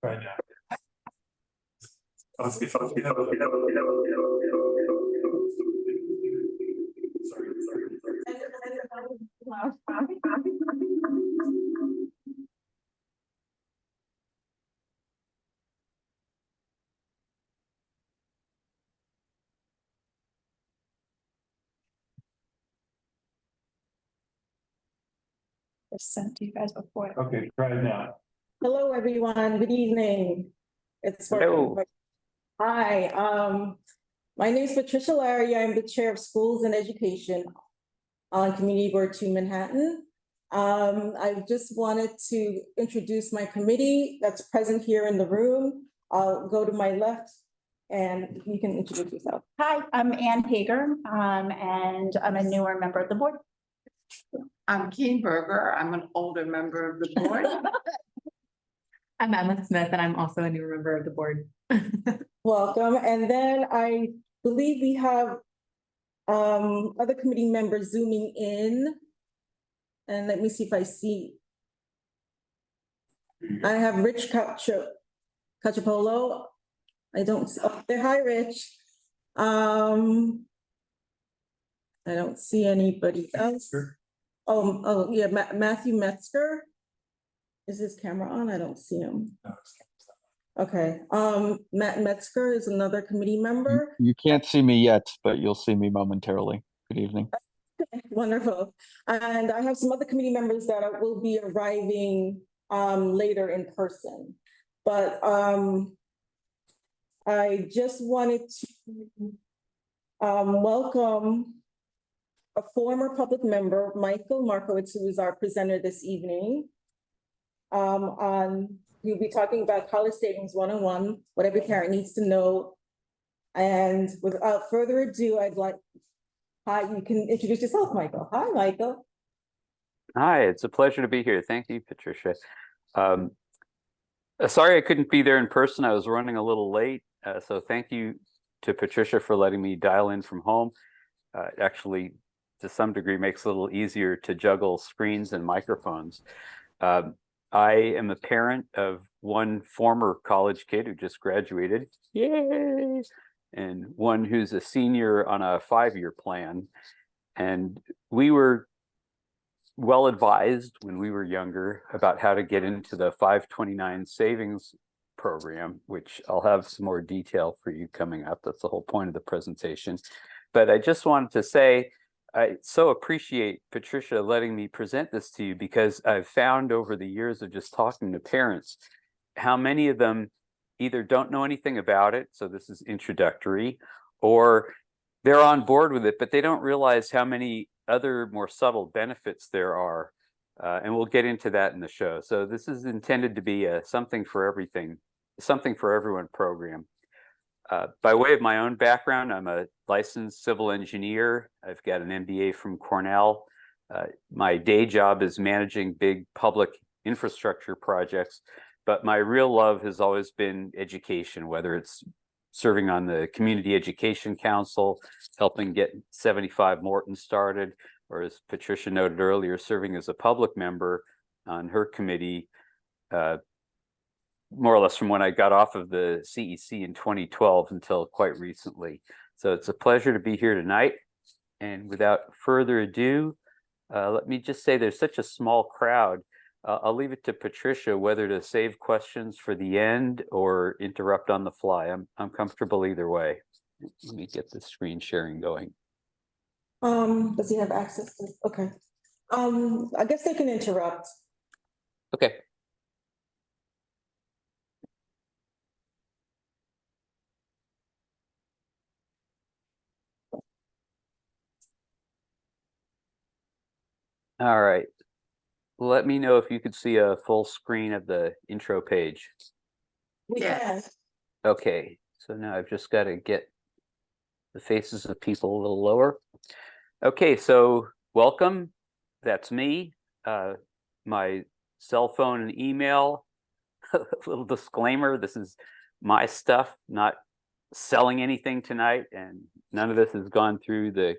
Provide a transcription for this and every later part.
Right now. Sent to you guys before. Okay, try it now. Hello, everyone. Good evening. It's Hello. Hi, my name is Patricia Larry. I'm the Chair of Schools and Education on Community Board 2 Manhattan. I just wanted to introduce my committee that's present here in the room. I'll go to my left and you can introduce yourself. Hi, I'm Ann Hager, and I'm a newer member of the board. I'm Keen Berger. I'm an older member of the board. I'm Emma Smith, and I'm also a new member of the board. Welcome. And then I believe we have other committee members zooming in. And let me see if I see. I have Rich Cachapolo. I don't see, oh, there, hi, Rich. I don't see anybody else. Oh, yeah, Matthew Metzger. Is his camera on? I don't see him. Okay, Matt Metzger is another committee member. You can't see me yet, but you'll see me momentarily. Good evening. Wonderful. And I have some other committee members that will be arriving later in person. But I just wanted to welcome a former public member, Michael Markowitz, who is our presenter this evening. We'll be talking about college savings 101, what every parent needs to know. And without further ado, hi, you can introduce yourself, Michael. Hi, Michael. Hi, it's a pleasure to be here. Thank you, Patricia. Sorry I couldn't be there in person. I was running a little late. So thank you to Patricia for letting me dial in from home. Actually, to some degree, makes it a little easier to juggle screens and microphones. I am a parent of one former college kid who just graduated. Yay! And one who's a senior on a 5-year plan. And we were well advised when we were younger about how to get into the 529 savings program, which I'll have some more detail for you coming up. That's the whole point of the presentation. But I just wanted to say, I so appreciate Patricia letting me present this to you, because I've found over the years of just talking to parents, how many of them either don't know anything about it, so this is introductory, or they're on board with it, but they don't realize how many other more subtle benefits there are. And we'll get into that in the show. So this is intended to be a something for everything, something for everyone program. By way of my own background, I'm a licensed civil engineer. I've got an MBA from Cornell. My day job is managing big public infrastructure projects, but my real love has always been education, whether it's serving on the Community Education Council, helping get 75 Morton started, or as Patricia noted earlier, serving as a public member on her committee, more or less from when I got off of the CEC in 2012 until quite recently. So it's a pleasure to be here tonight. And without further ado, let me just say there's such a small crowd. I'll leave it to Patricia whether to save questions for the end or interrupt on the fly. I'm comfortable either way. Let me get the screen sharing going. Does he have access to? Okay. I guess they can interrupt. Okay. All right. Let me know if you could see a full screen of the intro page. We can. Okay, so now I've just got to get the faces of people a little lower. Okay, so welcome. That's me. My cell phone and email. A little disclaimer, this is my stuff, not selling anything tonight, and none of this has gone through the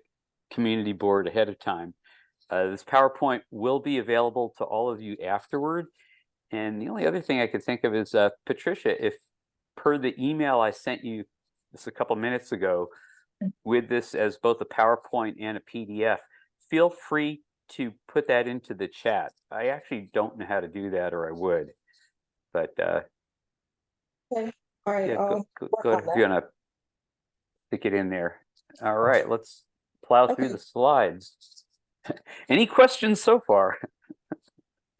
community board ahead of time. This PowerPoint will be available to all of you afterward. And the only other thing I could think of is Patricia, if per the email I sent you just a couple minutes ago, with this as both a PowerPoint and a PDF, feel free to put that into the chat. I actually don't know how to do that, or I would, but Okay, all right. yeah, I'll go work ahead on if you that. want to stick it in there. All right, let's plow through Okay. the slides. Any questions so far?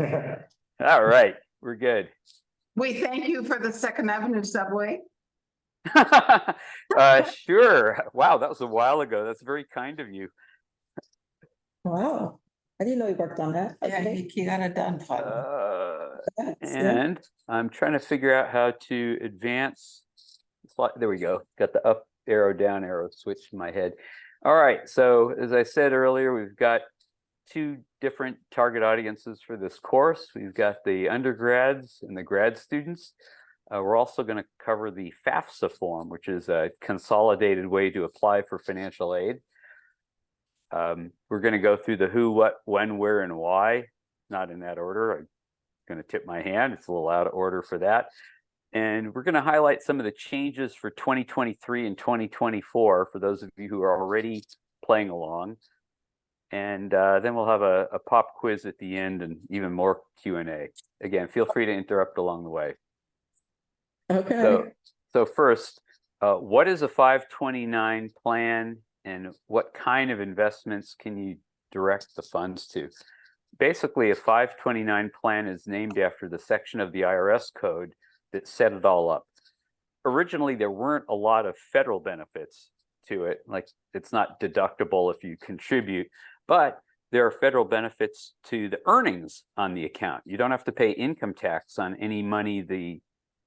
All right, we're good. We thank you for the Second Avenue subway. Sure. Wow, that was a while ago. That's very kind of you. Wow, I didn't know you worked on that. Yeah, Okay. he got it done finally. That's good. And I'm trying to figure out how to advance. There we go. Got the up arrow, down arrow switch in my head. All right. So as I said earlier, we've got two different target audiences for this course. We've got the undergrads and the grad students. We're also going to cover the FAFSA form, which is a consolidated way to apply for financial aid. We're going to go through the who, what, when, where, and why, not in that order. I'm going to tip my hand. It's a little out of order for that. And we're going to highlight some of the changes for 2023 and 2024 for those of you who are already playing along. And then we'll have a pop quiz at the end and even more Q&A. Again, feel free to interrupt along the way. Okay. So first, what is a 529 plan and what kind of investments can you direct the funds to? Basically, a 529 plan is named after the section of the IRS code that set it all up. Originally, there weren't a lot of federal benefits to it, like it's not deductible if you contribute, but there are federal benefits to the earnings on the account. You don't have to pay income tax on any money the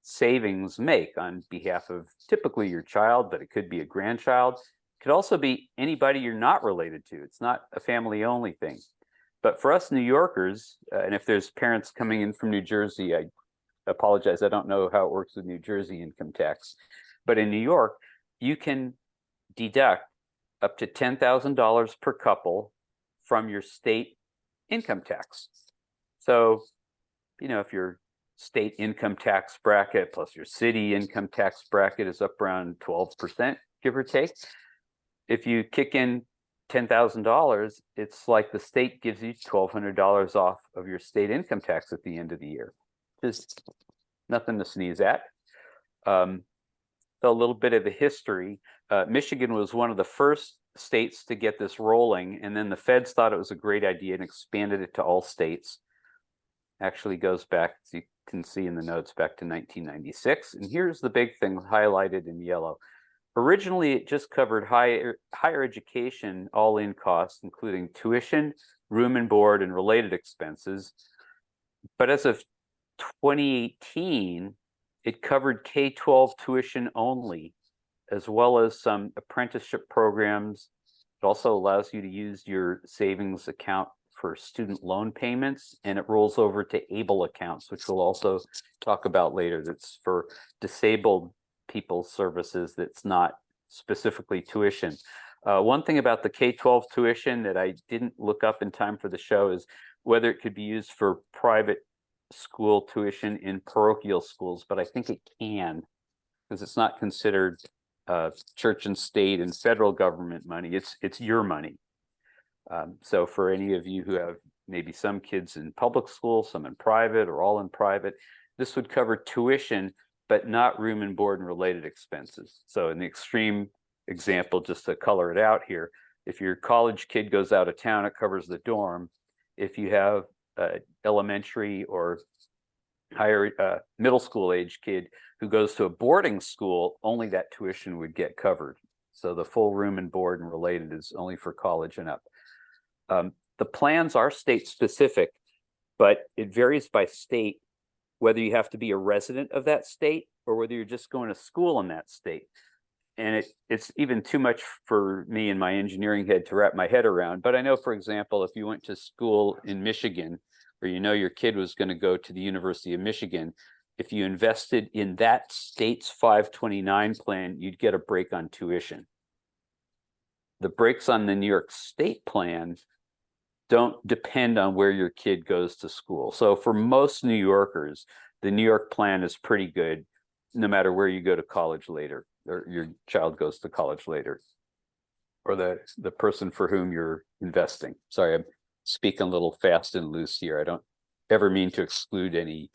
savings make on behalf of typically your child, but it could be a grandchild. It could also be anybody you're not related to. It's not a family only thing. But for us New Yorkers, and if there's parents coming in from New Jersey, I apologize, I don't know how it works with New Jersey income tax. But in New York, you can deduct up to $10,000 per couple from your state income tax. So, you know, if your state income tax bracket plus your city income tax bracket is up around 12%, give or take, if you kick in $10,000, it's like the state gives you $1,200 off of your state income tax at the end of the year. Just nothing to sneeze at. So a little bit of a history. Michigan was one of the first states to get this rolling, and then the feds thought it was a great idea and expanded it to all states. Actually goes back, as you can see in the notes, back to 1996. And here's the big thing highlighted in yellow. Originally, it just covered higher education all-in costs, including tuition, room and board, and related expenses. But as of 2018, it covered K-12 tuition only, as well as some apprenticeship programs. It also allows you to use your savings account for student loan payments, and it rolls over to ABLE accounts, which we'll also talk about later. That's for disabled people's services that's not specifically tuition. One thing about the K-12 tuition that I didn't look up in time for the show is whether it could be used for private school tuition in parochial schools, but I think it can, because it's not considered church and state and federal government money. It's your money. So for any of you who have maybe some kids in public school, some in private, or all in private, this would cover tuition, but not room and board and related expenses. So in the extreme example, just to color it out here, if your college kid goes out of town, it covers the dorm. If you have elementary or higher middle school age kid who goes to a boarding school, only that tuition would get covered. So the full room and board and related is only for college and up. The plans are state specific, but it varies by state, whether you have to be a resident of that state or whether you're just going to school in that state. And it's even too much for me and my engineering head to wrap my head around. But I know, for example, if you went to school in Michigan, or you know your kid was going to go to the University of Michigan, if you invested in that state's 529 plan, you'd get a break on tuition. The breaks on the New York State plan don't depend on where your kid goes to school. So for most New Yorkers, the New York plan is pretty good, no matter where you go to college later, or your child goes to college later, or the person for whom you're investing. Sorry, I'm speaking a little fast and loose here. I don't ever mean to exclude any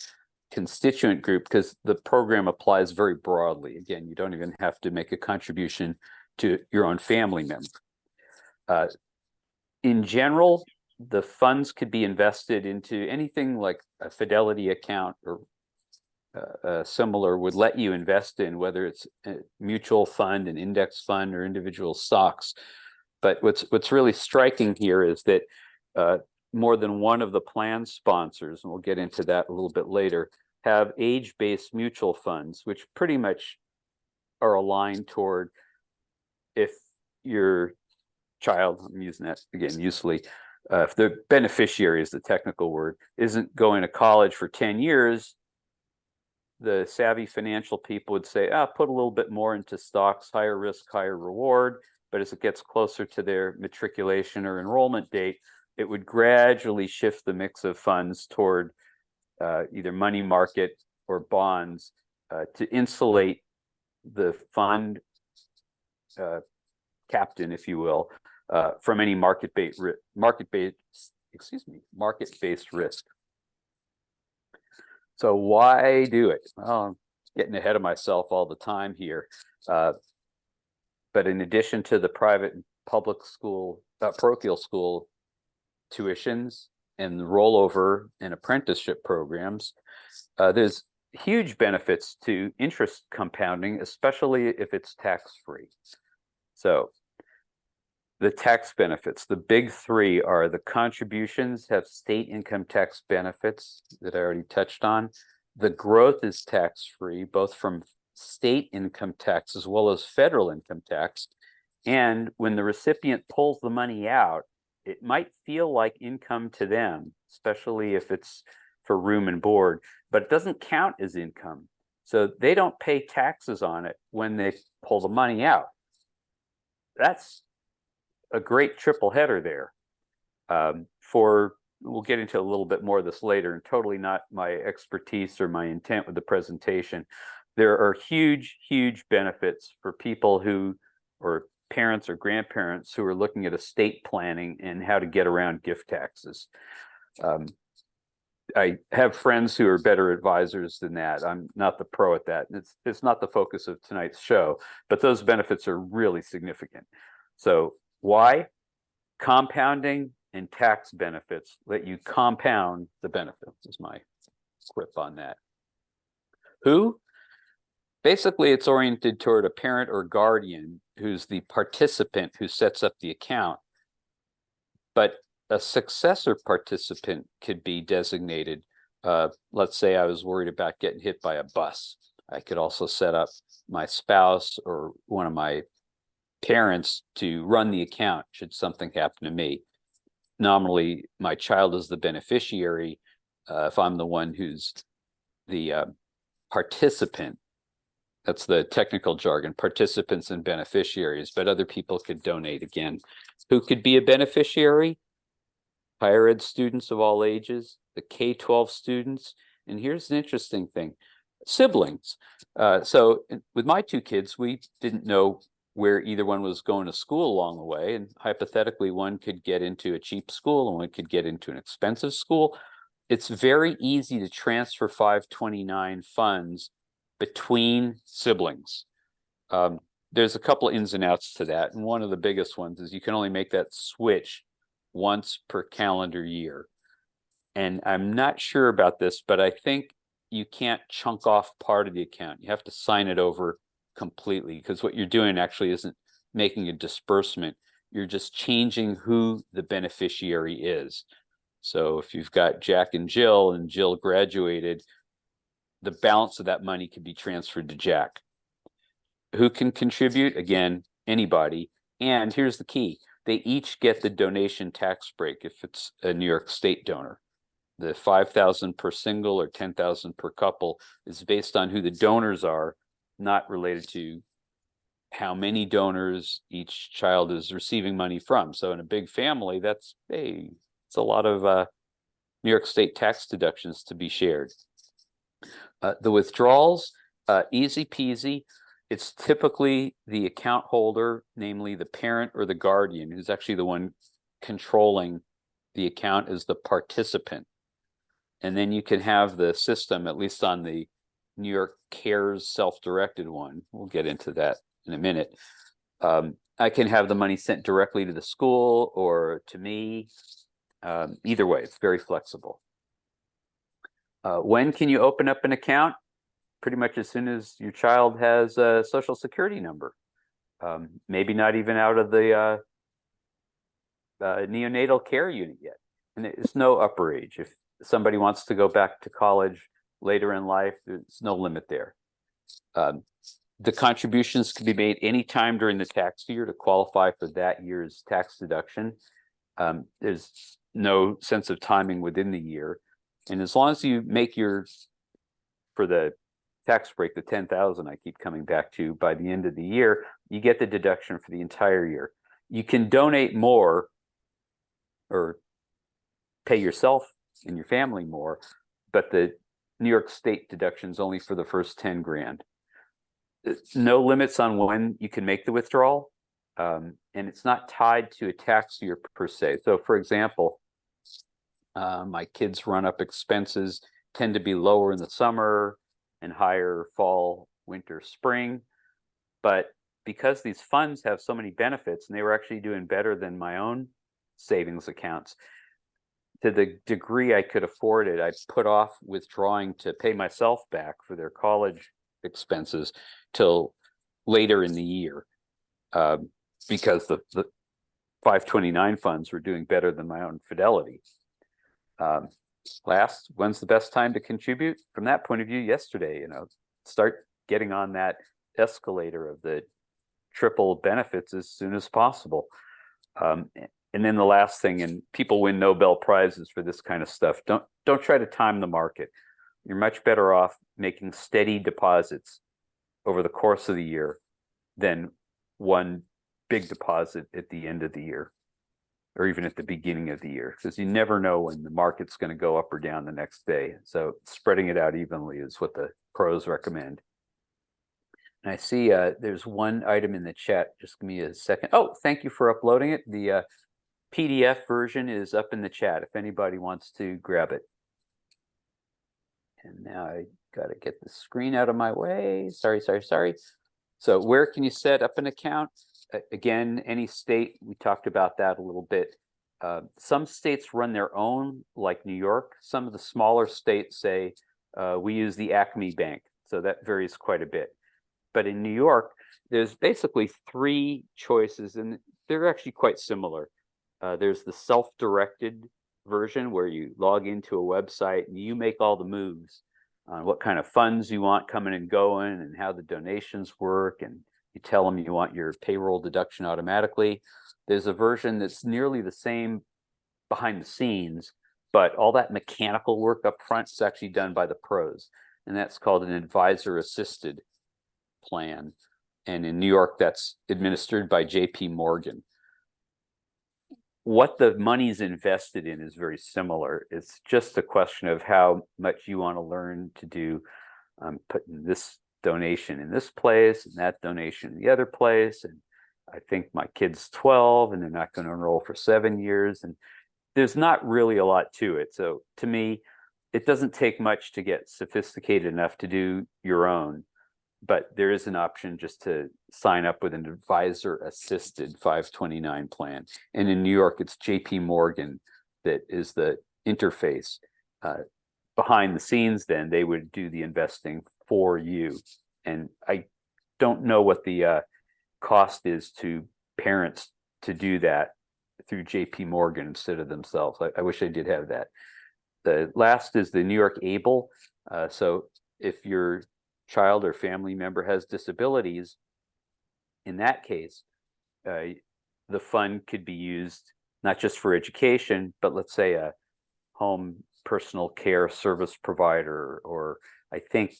constituent group because the program applies very broadly. Again, you don't even have to make a contribution to your own family member. In general, the funds could be invested into anything like a Fidelity account or similar would let you invest in, whether it's a mutual fund, an index fund, or individual stocks. But what's really striking here is that more than one of the plan sponsors, and we'll get into that a little bit later, have age-based mutual funds, which pretty much are aligned toward if your child, I'm using that again usefully, if the beneficiary is the technical word, isn't going to college for 10 years, the savvy financial people would say, put a little bit more into stocks, higher risk, higher reward. But as it gets closer to their matriculation or enrollment date, it would gradually shift the mix of funds toward either money market or bonds to insulate the fund captain, if you will, from any market-based risk. So why do it? Well, I'm getting ahead of myself all the time here. But in addition to the private and public school, parochial school tuitions and the rollover and apprenticeship programs, there's huge benefits to interest compounding, especially if it's tax-free. So the tax benefits, the big three are the contributions have state income tax benefits that I already touched on. The growth is tax-free, both from state income tax as well as federal income tax. And when the recipient pulls the money out, it might feel like income to them, especially if it's for room and board, but it doesn't count as income. So they don't pay taxes on it when they pull the money out. That's a great triple header there. We'll get into a little bit more of this later, and totally not my expertise or my intent with the presentation. There are huge, huge benefits for people who, or parents or grandparents who are looking at estate planning and how to get around gift taxes. I have friends who are better advisors than that. I'm not the pro at that. It's not the focus of tonight's show, but those benefits are really significant. So why? Compounding and tax benefits let you compound the benefits is my quip on that. Who? Basically, it's oriented toward a parent or guardian who's the participant who sets up the account. But a successor participant could be designated. Let's say I was worried about getting hit by a bus. I could also set up my spouse or one of my parents to run the account should something happen to me. Nominally, my child is the beneficiary if I'm the one who's the participant. That's the technical jargon, participants and beneficiaries, but other people could donate again. Who could be a beneficiary? Higher ed students of all ages, the K-12 students, and here's an interesting thing, siblings. So with my two kids, we didn't know where either one was going to school along the way, and hypothetically, one could get into a cheap school and one could get into an expensive school. It's very easy to transfer 529 funds between siblings. There's a couple of ins and outs to that, and one of the biggest ones is you can only make that switch once per calendar year. And I'm not sure about this, but I think you can't chunk off part of the account. You have to sign it over completely, because what you're doing actually isn't making a disbursement. You're just changing who the beneficiary is. So if you've got Jack and Jill graduated, the balance of that money can be transferred to Jack. Who can contribute? Again, anybody. And here's the key. They each get the donation tax break if it's a New York State donor. The $5,000 per single or $10,000 per couple is based on who the donors are, not related to how many donors each child is receiving money from. So in a big family, that's, hey, It's a lot of New York State tax deductions to be shared. The withdrawals, easy peasy. It's typically the account holder, namely the parent or the guardian, who's actually the one controlling the account as the participant. And then you can have the system, at least on the New York CARES self-directed one. We'll get into that in a minute. I can have the money sent directly to the school or to me. Either way, it's very flexible. When can you open up an account? Pretty much as soon as your child has a social security number. Maybe not even out of the neonatal care unit yet. And there's no upper age. If somebody wants to go back to college later in life, there's no limit there. The contributions can be made anytime during the tax year to qualify for that year's tax deduction. There's no sense of timing within the year. And as long as you make for the tax break, the 10,000 I keep coming back to, by the end of the year, you get the deduction for the entire year. You can donate more or pay yourself and your family more, but the New York State deduction is only for the first 10 grand. No limits on when you can make the withdrawal, and it's not tied to a tax year per se. So for example, my kids' run-up expenses tend to be lower in the summer and higher fall, winter, spring. But because these funds have so many benefits, and they were actually doing better than my own savings accounts, to the degree I could afford it, I put off withdrawing to pay myself back for their college expenses till later in the year, because the 529 funds were doing better than my own Fidelity. When's the best time to contribute? From that point of view, yesterday, start getting on that escalator of the triple benefits as soon as possible. And then the last thing, and people win Nobel Prizes for this kind of stuff, don't try to time the market. You're much better off making steady deposits over the course of the year than one big deposit at the end of the year, or even at the beginning of the year, because you never know when the market's going to go up or down the next day. So spreading it out evenly is what the pros recommend. And I see there's one item in the chat. Just give me a second. Oh, thank you for uploading it. The PDF version is up in the chat if anybody wants to grab it. And now I got to get the screen out of my way. Sorry. So where can you set up an account? Again, any state, we talked about that a little bit. Some states run their own, like New York. Some of the smaller states say, we use the Acme Bank. So that varies quite a bit. But in New York, there's basically 3 choices, and they're actually quite similar. There's the self-directed version where you log into a website and you make all the moves on what kind of funds you want coming and going and how the donations work, and you tell them you want your payroll deduction automatically. There's a version that's nearly the same behind the scenes, but all that mechanical work up front is actually done by the pros, and that's called an advisor-assisted plan. And in New York, that's administered by JP Morgan. What the money's invested in is very similar. It's just a question of how much you want to learn to do. Putting this donation in this place and that donation in the other place. And I think my kid's 12 and they're not going to enroll for 7 years. And there's not really a lot to it. So to me, it doesn't take much to get sophisticated enough to do your own. But there is an option just to sign up with an advisor-assisted 529 plan. And in New York, it's JP Morgan that is the interface. Behind the scenes, then, they would do the investing for you. And I don't know what the cost is to parents to do that through JP Morgan instead of themselves. I wish I did have that. The last is the New York ABLE. So if your child or family member has disabilities, in that case, the fund could be used not just for education, but let's say a home personal care service provider, or I think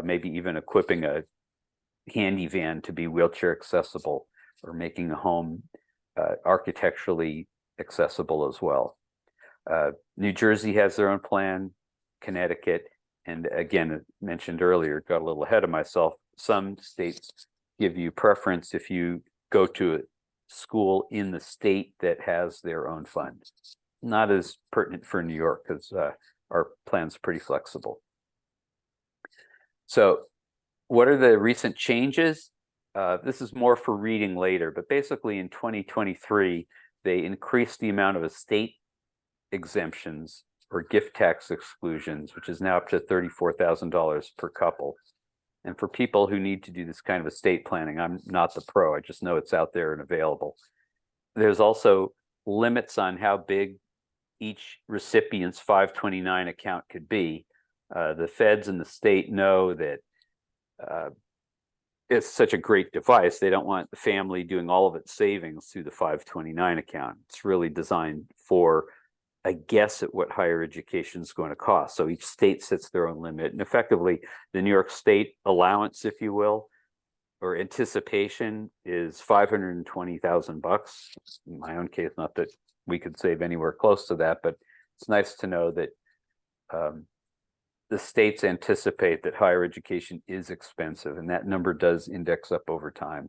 maybe even equipping a handy van to be wheelchair accessible, or making a home architecturally accessible as well. New Jersey has their own plan, Connecticut, and again, mentioned earlier, got a little ahead of myself. Some states give you preference if you go to a school in the state that has their own fund. Not as pertinent for New York because our plan's pretty flexible. So what are the recent changes? This is more for reading later, but basically in 2023, they increased the amount of estate exemptions or gift tax exclusions, which is now up to $34,000 per couple. And for people who need to do this kind of estate planning, I'm not the pro, I just know it's out there and available. There's also limits on how big each recipient's 529 account could be. The feds and the state know that it's such a great device. They don't want the family doing all of its savings through the 529 account. It's really designed for a guess at what higher education is going to cost. So each state sets their own limit. And effectively, the New York State allowance, if you will, or anticipation is $520,000. In my own case, not that we could save anywhere close to that, but it's nice to know that the states anticipate that higher education is expensive, and that number does index up over time.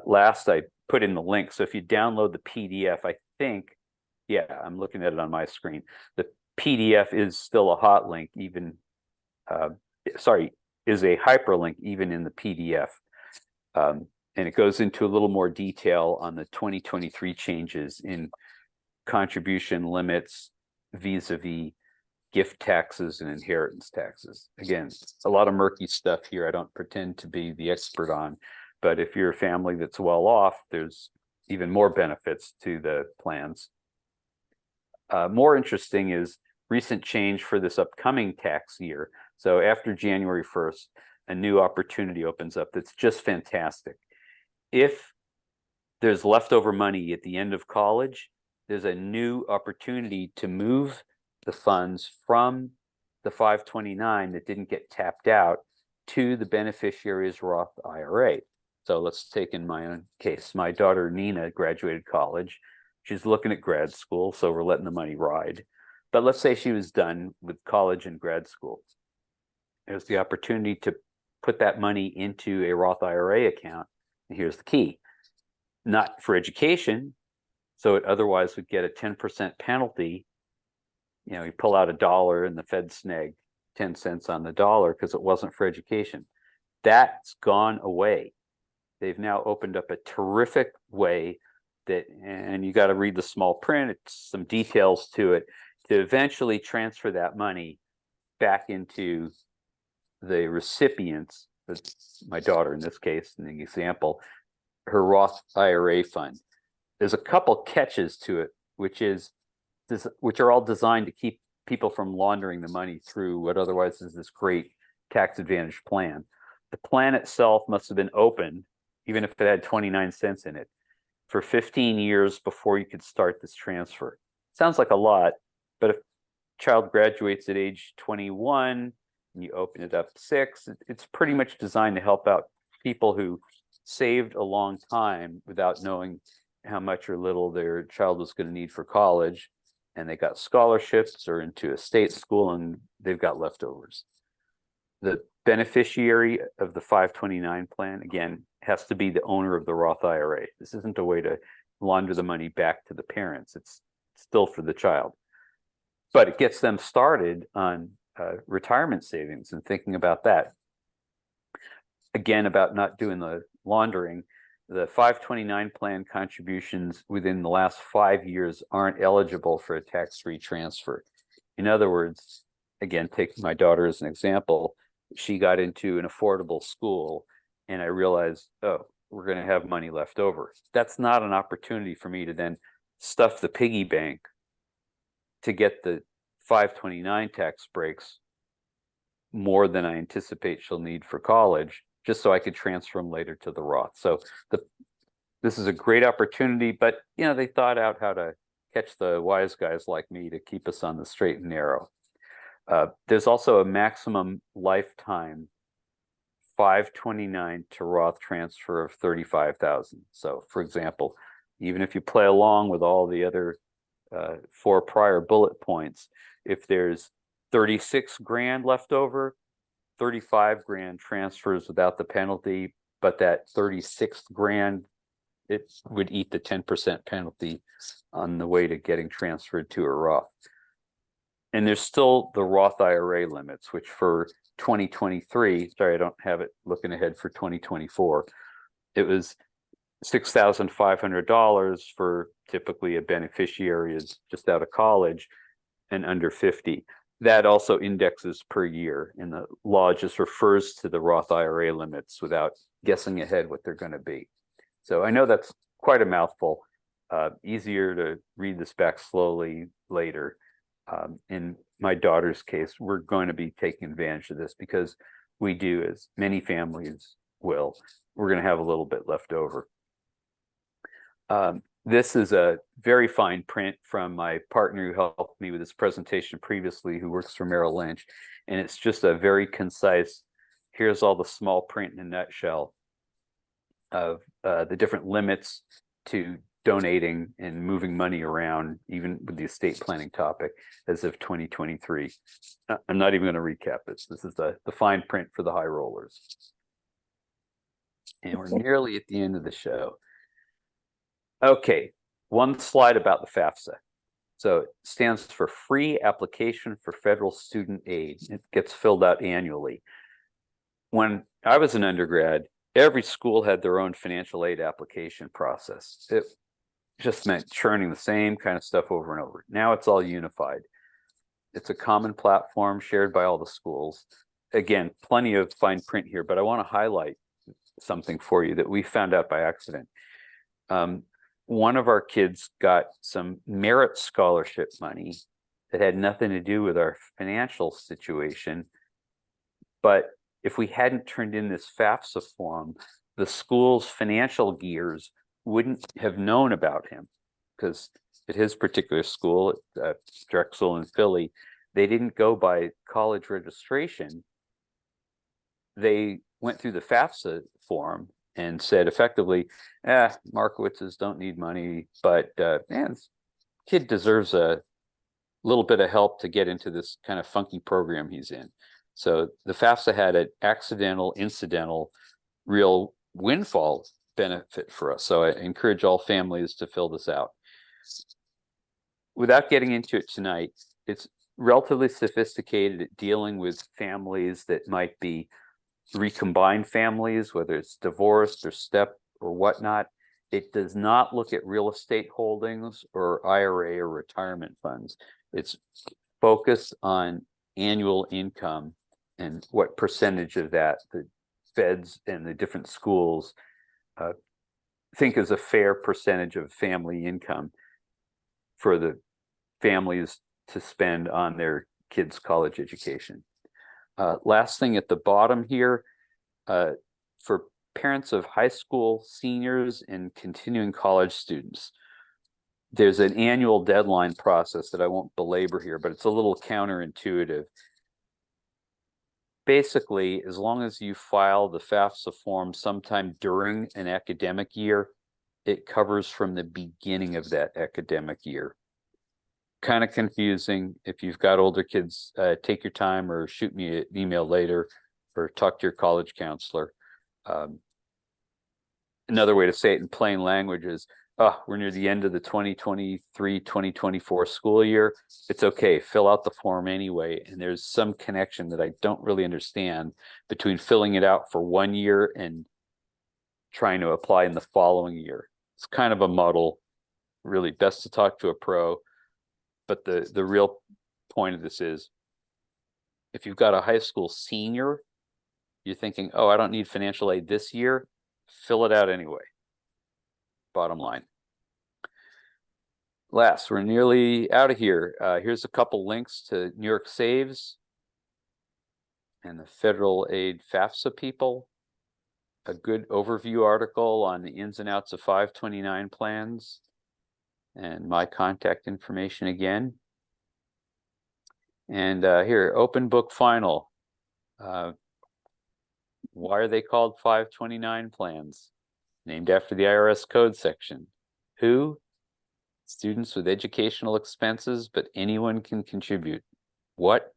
Last, I put in the link. So if you download the PDF, I think, yeah, I'm looking at it on my screen. The PDF is still a hot link, even, is a hyperlink even in the PDF. And it goes into a little more detail on the 2023 changes in contribution limits vis-a-vis gift taxes and inheritance taxes. Again, a lot of murky stuff here I don't pretend to be the expert on, but if you're a family that's well off, there's even more benefits to the plans. More interesting is recent change for this upcoming tax year. So after January 1st, a new opportunity opens up that's just fantastic. If there's leftover money at the end of college, there's a new opportunity to move the funds from the 529 that didn't get tapped out to the beneficiary's Roth IRA. So let's take in my own case. My daughter Nina graduated college. She's looking at grad school, so we're letting the money ride. But let's say she was done with college and grad school. There's the opportunity to put that money into a Roth IRA account. And here's the key: not for education, so it otherwise would get a 10% penalty. You know, you pull out $1 and the Fed snag 10 cents on the dollar because it wasn't for education. That's gone away. They've now opened up a terrific way that, and you got to read the small print, it's some details to it, to eventually transfer that money back into the recipients, my daughter in this case, in the example, her Roth IRA fund. There's a couple catches to it, which are all designed to keep people from laundering the money through what otherwise is this great tax advantage plan. The plan itself must have been open, even if it had 29 cents in it, for 15 years before you could start this transfer. Sounds like a lot, but if a child graduates at age 21 and you open it up 6, it's pretty much designed to help out people who saved a long time without knowing how much or little their child was going to need for college, and they got scholarships or into a state school and they've got leftovers. The beneficiary of the 529 plan, again, has to be the owner of the Roth IRA. This isn't a way to launder the money back to the parents. It's still for the child. But it gets them started on retirement savings and thinking about that. Again, about not doing the laundering, the 529 plan contributions within the last 5 years aren't eligible for a tax-free transfer. In other words, again, take my daughter as an example, she got into an affordable school and I realized, oh, we're going to have money left over. That's not an opportunity for me to then stuff the piggy bank to get the 529 tax breaks more than I anticipate she'll need for college, just so I could transfer them later to the Roth. So this is a great opportunity, but you know, they thought out how to catch the wise guys like me to keep us on the straight and narrow. There's also a maximum lifetime 529 to Roth transfer of $35,000. So for example, even if you play along with all the other 4 prior bullet points. If there's 36 grand left over, 35 grand transfers without the penalty, but that 36th grand, it would eat the 10% penalty on the way to getting transferred to a Roth. And there's still the Roth IRA limits, which for 2023, sorry, I don't have it looking ahead for 2024. It was $6,500 for typically a beneficiary is just out of college and under 50. That also indexes per year, and the law just refers to the Roth IRA limits without guessing ahead what they're going to be. So I know that's quite a mouthful. Easier to read this back slowly later. In my daughter's case, we're going to be taking advantage of this because we do, as many families will, we're going to have a little bit left over. This is a very fine print from my partner who helped me with this presentation previously, who works for Merrill Lynch. And it's just a very concise, here's all the small print in a nutshell of the different limits to donating and moving money around, even with the estate planning topic as of 2023. I'm not even going to recap this. This is the fine print for the high rollers. And we're nearly at the end of the show. Okay, one slide about the FAFSA. So it stands for Free Application for Federal Student Aid. It gets filled out annually. When I was an undergrad, every school had their own financial aid application process. It just meant churning the same kind of stuff over and over. Now it's all unified. It's a common platform shared by all the schools. Again, plenty of fine print here, but I want to highlight something for you that we found out by accident. One of our kids got some merit scholarship money that had nothing to do with our financial situation. But if we hadn't turned in this FAFSA form, the school's financial gears wouldn't have known about him, because at his particular school, at Drexel in Philly, they didn't go by college registration. They went through the FAFSA form and said effectively, Markowitzes don't need money, but man, this kid deserves a little bit of help to get into this kind of funky program he's in. So the FAFSA had an accidental, incidental, real windfall benefit for us. So I encourage all families to fill this out. Without getting into it tonight, it's relatively sophisticated at dealing with families that might be recombined families, whether it's divorced or step or whatnot. It does not look at real estate holdings or IRA or retirement funds. It's focused on annual income and what percentage of that the feds and the different schools think is a fair percentage of family income for the families to spend on their kids' college education. Last thing at the bottom here, for parents of high school seniors and continuing college students, there's an annual deadline process that I won't belabor here, but it's a little counterintuitive. Basically, as long as you file the FAFSA form sometime during an academic year, it covers from the beginning of that academic year. Kind of confusing. If you've got older kids, take your time or shoot me an email later or talk to your college counselor. Another way to say it in plain language is, we're near the end of the 2023-2024 school year. It's okay, fill out the form anyway. And there's some connection that I don't really understand between filling it out for 1 year and trying to apply in the following year. It's kind of a muddle. Really best to talk to a pro. But the real point of this is, if you've got a high school senior, you're thinking, oh, I don't need financial aid this year, fill it out anyway. Bottom line. Last, we're nearly out of here. Here's a couple links to New York Saves and the federal aid FAFSA people. A good overview article on the ins and outs of 529 plans. And my contact information again. And here, open book final. Why are they called 529 plans? Named after the IRS code section. Who? students with educational expenses, but anyone can contribute. What?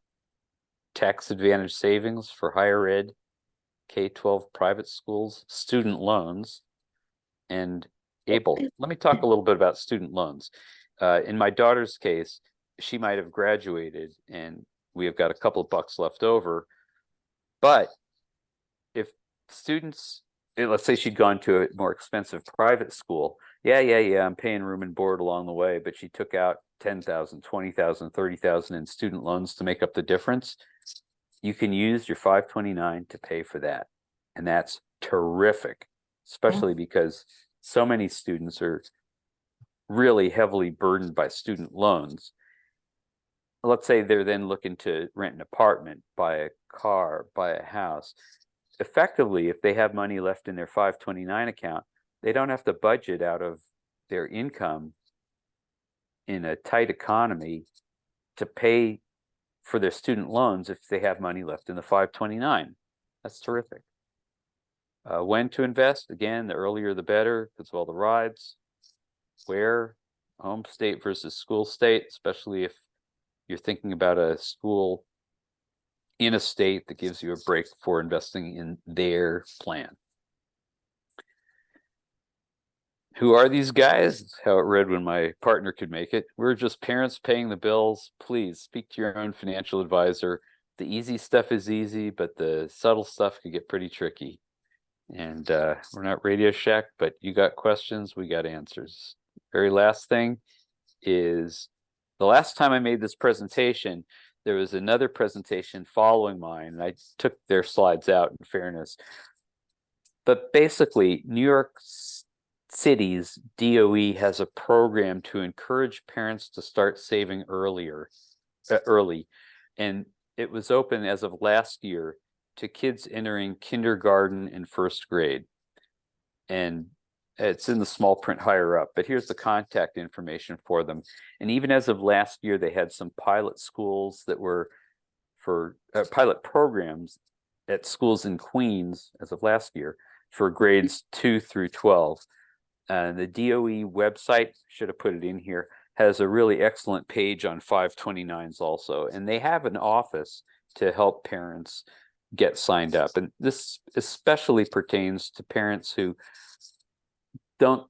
Tax advantage savings for higher ed, K-12 private schools, student loans, and able. Let me talk a little bit about student loans. In my daughter's case, she might have graduated and we have got a couple of bucks left over. But if students, let's say she'd gone to a more expensive private school, yeah, I'm paying room and board along the way, but she took out 10,000, 20,000, 30,000 in student loans to make up the difference. You can use your 529 to pay for that. And that's terrific, especially because so many students are really heavily burdened by student loans. Let's say they're then looking to rent an apartment, buy a car, buy a house. Effectively, if they have money left in their 529 account, they don't have to budget out of their income in a tight economy to pay for their student loans if they have money left in the 529. That's terrific. When to invest? Again, the earlier the better because of all the rides. Where? Home state versus school state, especially if you're thinking about a school in a state that gives you a break for investing in their plan. Who are these guys? That's how it read when my partner could make it. We're just parents paying the bills. Please speak to your own financial advisor. The easy stuff is easy, but the subtle stuff could get pretty tricky. And we're not Radio Shack, but you got questions, we got answers. Very last thing is the last time I made this presentation, there was another presentation following mine, and I took their slides out in fairness. But basically, New York City's DOE has a program to encourage parents to start saving early. And it was open as of last year to kids entering kindergarten and first grade. And it's in the small print higher up, but here's the contact information for them. And even as of last year, they had some pilot schools that were for pilot programs at schools in Queens as of last year for grades 2 through 12. The DOE website, should have put it in here, has a really excellent page on 529s also. And they have an office to help parents get signed up. And this especially pertains to parents who don't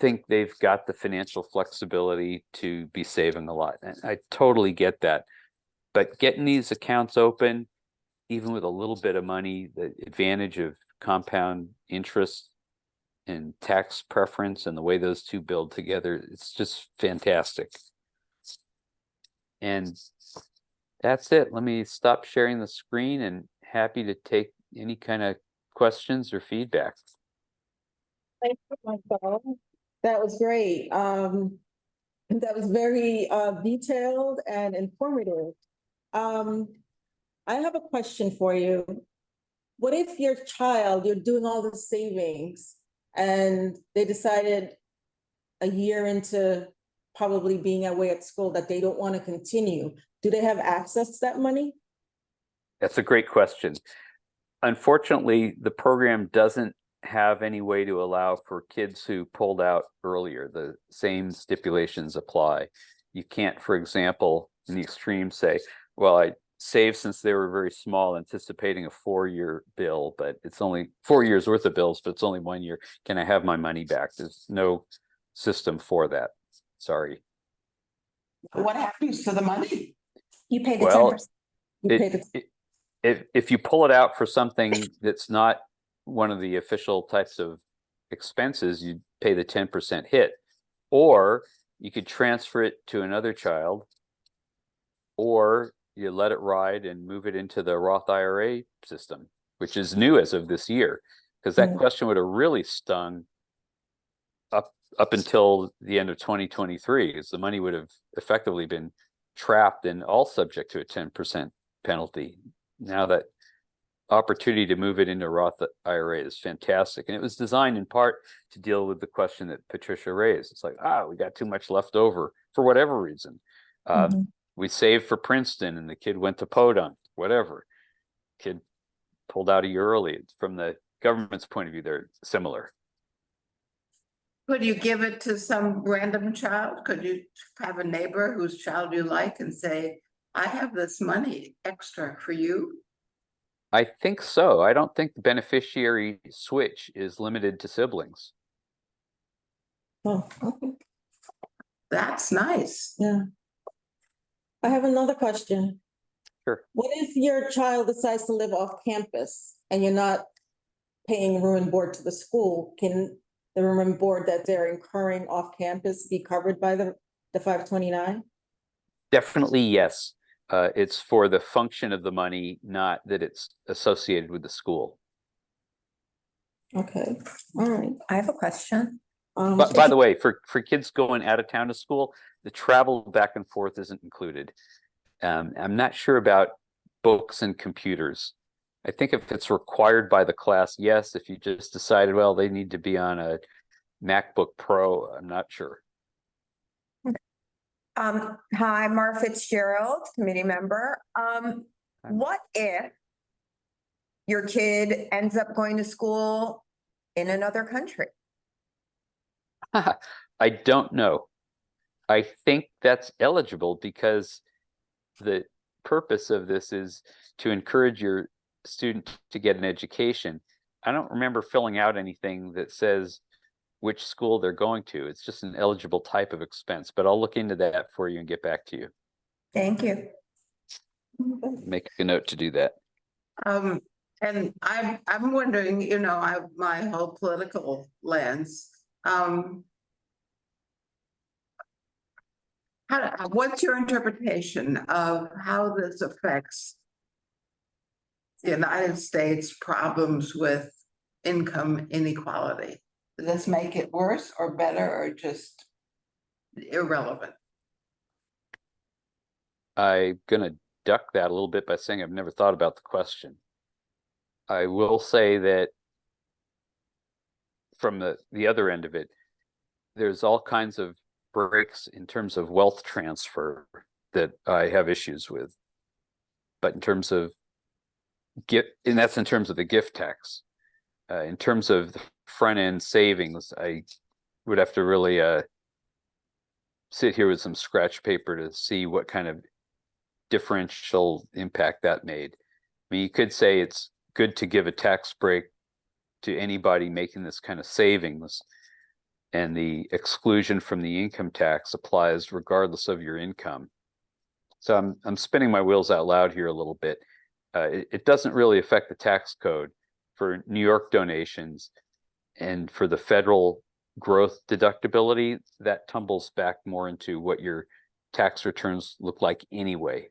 think they've got the financial flexibility to be saving a lot. And I totally get that. But getting these accounts open, even with a little bit of money, the advantage of compound interest and tax preference and the way those two build together, it's just fantastic. And that's it. Let me stop sharing the screen and happy to take any kind of questions or feedback. Thank you, Michael. That was great. That was very detailed and informative. I have a question for you. What if your child, you're doing all the savings and they decided a year into probably being away at school that they don't want to continue? Do they have access to that money? That's a great question. Unfortunately, the program doesn't have any way to allow for kids who pulled out earlier. The same stipulations apply. You can't, for example, in the extreme say, well, I saved since they were very small, anticipating a 4-year bill, but it's only 4 years worth of bills, but it's only 1 year. Can I have my money back? There's no system for that. Sorry. What happens to the money? You pay the Well, 10%. You pay the- if you pull it out for something that's not one of the official types of expenses, you pay the 10% hit, or you could transfer it to another child, or you let it ride and move it into the Roth IRA system, which is new as of this year, because that question would have really stung up until the end of 2023, because the money would have effectively been trapped and all subject to a 10% penalty. Now that opportunity to move it into Roth IRA is fantastic. And it was designed in part to deal with the question that Patricia raised. It's like, we got too much left over for whatever reason. We saved for Princeton and the kid went to Podunk, whatever. Kid pulled out a year early. From the government's point of view, they're similar. Could you give it to some random child? Could you have a neighbor whose child you like and say, I have this money extra for you? I think so. I don't think the beneficiary switch is limited to siblings. Oh, okay, That's nice. yeah. I have another question. Sure. What if your child decides to live off campus and you're not paying room and board to the school? Can the room and board that they're incurring off campus be covered by the 529? Definitely, yes. It's for the function of the money, not that it's associated with the school. Okay, all right. I have a question. But by the way, for kids going out of town to school, the travel back and forth isn't included. I'm not sure about books and computers. I think if it's required by the class, yes. If you just decided, well, they need to be on a MacBook Pro, I'm not sure. Hi, Mar Fitzgerald, committee member. What if your kid ends up going to school in another country? I don't know. I think that's eligible because the purpose of this is to encourage your student to get an education. I don't remember filling out anything that says which school they're going to. It's just an eligible type of expense, but I'll look into that for you and get back to you. Thank you. Make a note to do that. And I'm wondering, you know, I have my whole political lens. What's your interpretation of how this affects the United States problems with income inequality? Does this make it worse or better or just irrelevant? I'm gonna duck that a little bit by saying I've never thought about the question. I will say that from the other end of it, there's all kinds of breaks in terms of wealth transfer that I have issues with. But in terms of and that's in terms of the gift tax. In terms of the front end savings, I would have to really sit here with some scratch paper to see what kind of differential impact that made. I mean, you could say it's good to give a tax break to anybody making this kind of savings, and the exclusion from the income tax applies regardless of your income. So I'm spinning my wheels out loud here a little bit. It doesn't really affect the tax code for New York donations, and for the federal growth deductibility, that tumbles back more into what your tax returns look like anyway.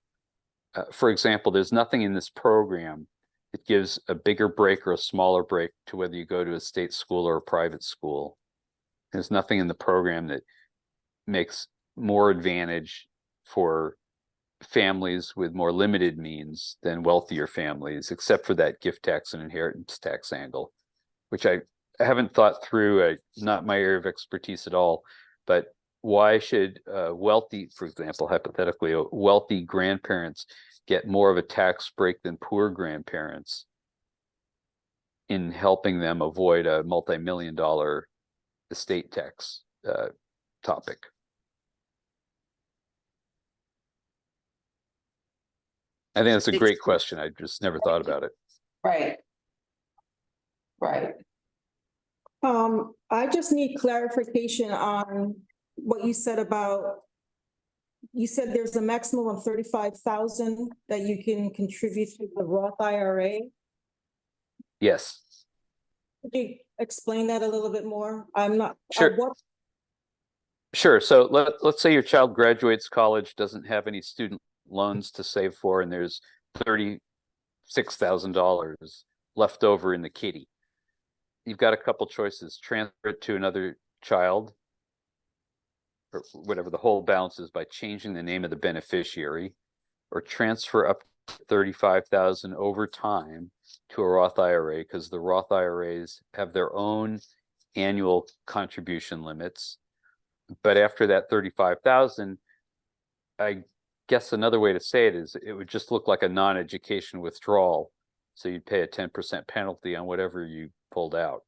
For example, there's nothing in this program that gives a bigger break or a smaller break to whether you go to a state school or a private school. There's nothing in the program that makes more advantage for families with more limited means than wealthier families, except for that gift tax and inheritance tax angle, which I haven't thought through. Not my area of expertise at all. But why should wealthy, for example, hypothetically, wealthy grandparents get more of a tax break than poor grandparents in helping them avoid a multi-million-dollar estate tax topic? I think that's a great question. I just never thought about it. Right. Right. I just need clarification on what you said about, you said there's a maximum of 35,000 that you can contribute to the Roth IRA. Yes. Could you explain that a little bit more? I'm not Sure. Sure. So let's say your child graduates college, doesn't have any student loans to save for, and there's $36,000 left over in the kitty. You've got a couple choices: transfer it to another child, or whatever the whole balance is, by changing the name of the beneficiary, or transfer up to 35,000 over time to a Roth IRA, because the Roth IRAs have their own annual contribution limits. But after that 35,000, I guess another way to say it is it would just look like a non-education withdrawal. So you'd pay a 10% penalty on whatever you pulled out.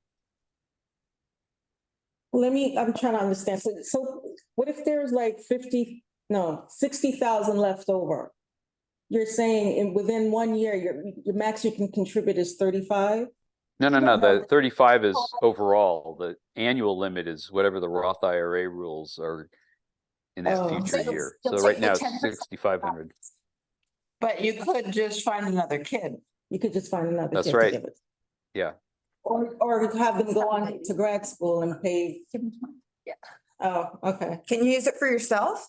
I'm trying to understand. So what if there's like 60,000 left over? You're saying within 1 year, your max you can contribute is 35? No, the 35 is overall. The annual limit is whatever the Roth IRA rules are in that Oh. future So year. you'll So right take the now it's 10%. 6,500. But you could just find another kid. You could just find another That's kid to right. give it. Yeah. Or have them go on to grad school and pay. Give them 20. Yeah. Oh, okay. Can you use it for yourself?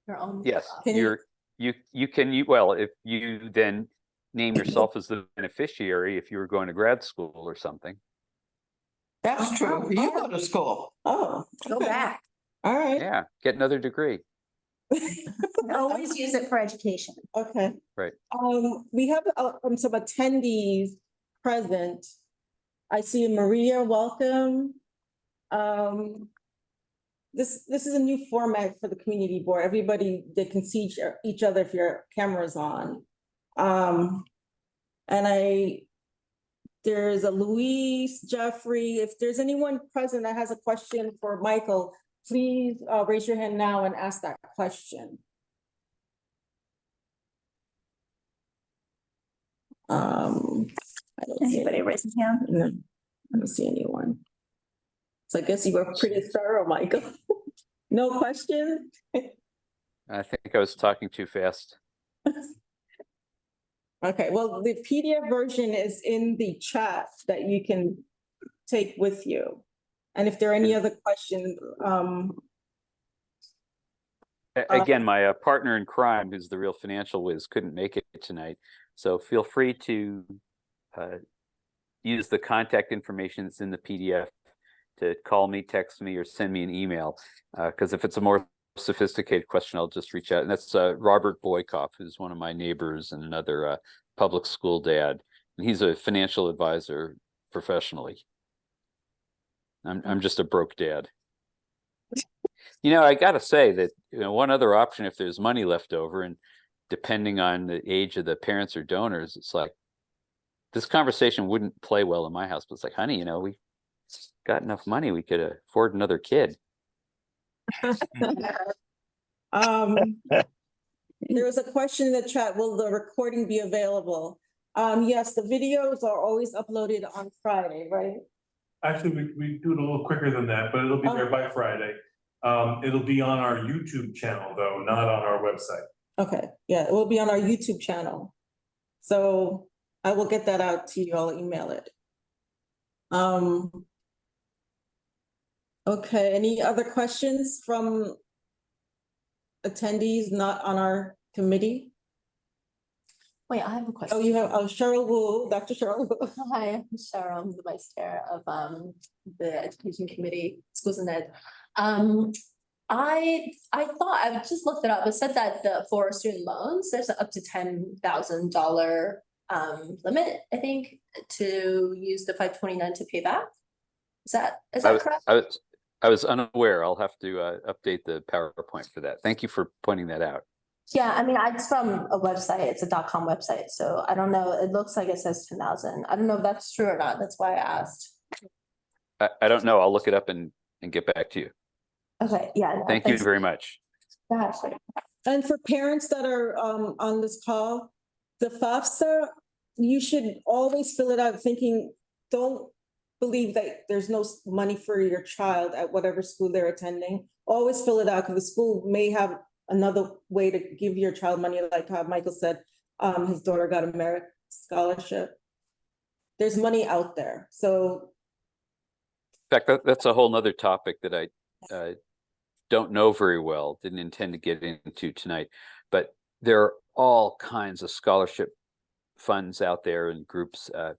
Your own. Yes, Can you- well, if you then name yourself as the beneficiary, if you were going to grad school or something. That's true. You go to school. Oh, Go back. all right. Yeah, get another degree. Always use it for education. Okay. Right. We have some attendees present. I see Maria, welcome. This is a new format for the community board. Everybody, they can see each other if your camera's on. There's a Louise, Jeffrey. If there's anyone present that has a question for Michael, please raise your hand now and ask that question. I don't see Anybody raise his hand? no, I don't see anyone. So I guess you were pretty thorough, Michael. No questions? I think I was talking too fast. Okay, well, the PDF version is in the chat that you can take with you. And if there are any other questions, Again, my partner in crime, who's the real financial whiz, couldn't make it tonight. So feel free to use the contact information that's in the PDF to call me, text me, or send me an email. Because if it's a more sophisticated question, I'll just reach out. And that's Robert Boykoff, who's one of my neighbors and another public school dad. And he's a financial advisor professionally. I'm just a broke dad. You know, I got to say that, you know, one other option, if there's money left over, and depending on the age of the parents or donors, it's like, this conversation wouldn't play well in my house, but it's like, honey, you know, we got enough money, we could afford another kid. there was a question in the chat, will the recording be available? Yes, the videos are always uploaded on Friday, right? Actually, we do it a little quicker than that, but it'll be there by Friday. It'll be on our YouTube channel though, not on our website. Okay, yeah, it will be on our YouTube channel. So I will get that out to you, I'll email it. Okay, any other questions from attendees not on our committee? Wait, I have a question. Oh, you have, Cheryl Wu, Dr. Cheryl Wu. Hi, I'm Cheryl. I'm the vice chair of the education committee, schools and ed. I thought, I just looked it up. It said that for student loans, there's up to $10,000 limit, I think, to use the 529 to pay back. Is that correct? I was unaware. I'll have to update the PowerPoint for that. Thank you for pointing that out. Yeah, I mean, it's from a website. It's a .com website, so I don't know. It looks like it says 10,000. I don't know if that's true or not. That's why I asked. I don't know. I'll look it up and get back to you. Okay, yeah. No, Thank you very much. Gosh, And for parents that are on this call, the FAFSA, you should always fill it out thinking, don't believe that there's no money for your child at whatever school they're attending. Always fill it out because the school may have another way to give your child money, like how Michael said, his daughter got a merit scholarship. There's money out there. So In fact, that's a whole nother topic that I don't know very well, didn't intend to get into tonight, but there are all kinds of scholarship funds out there and groups. A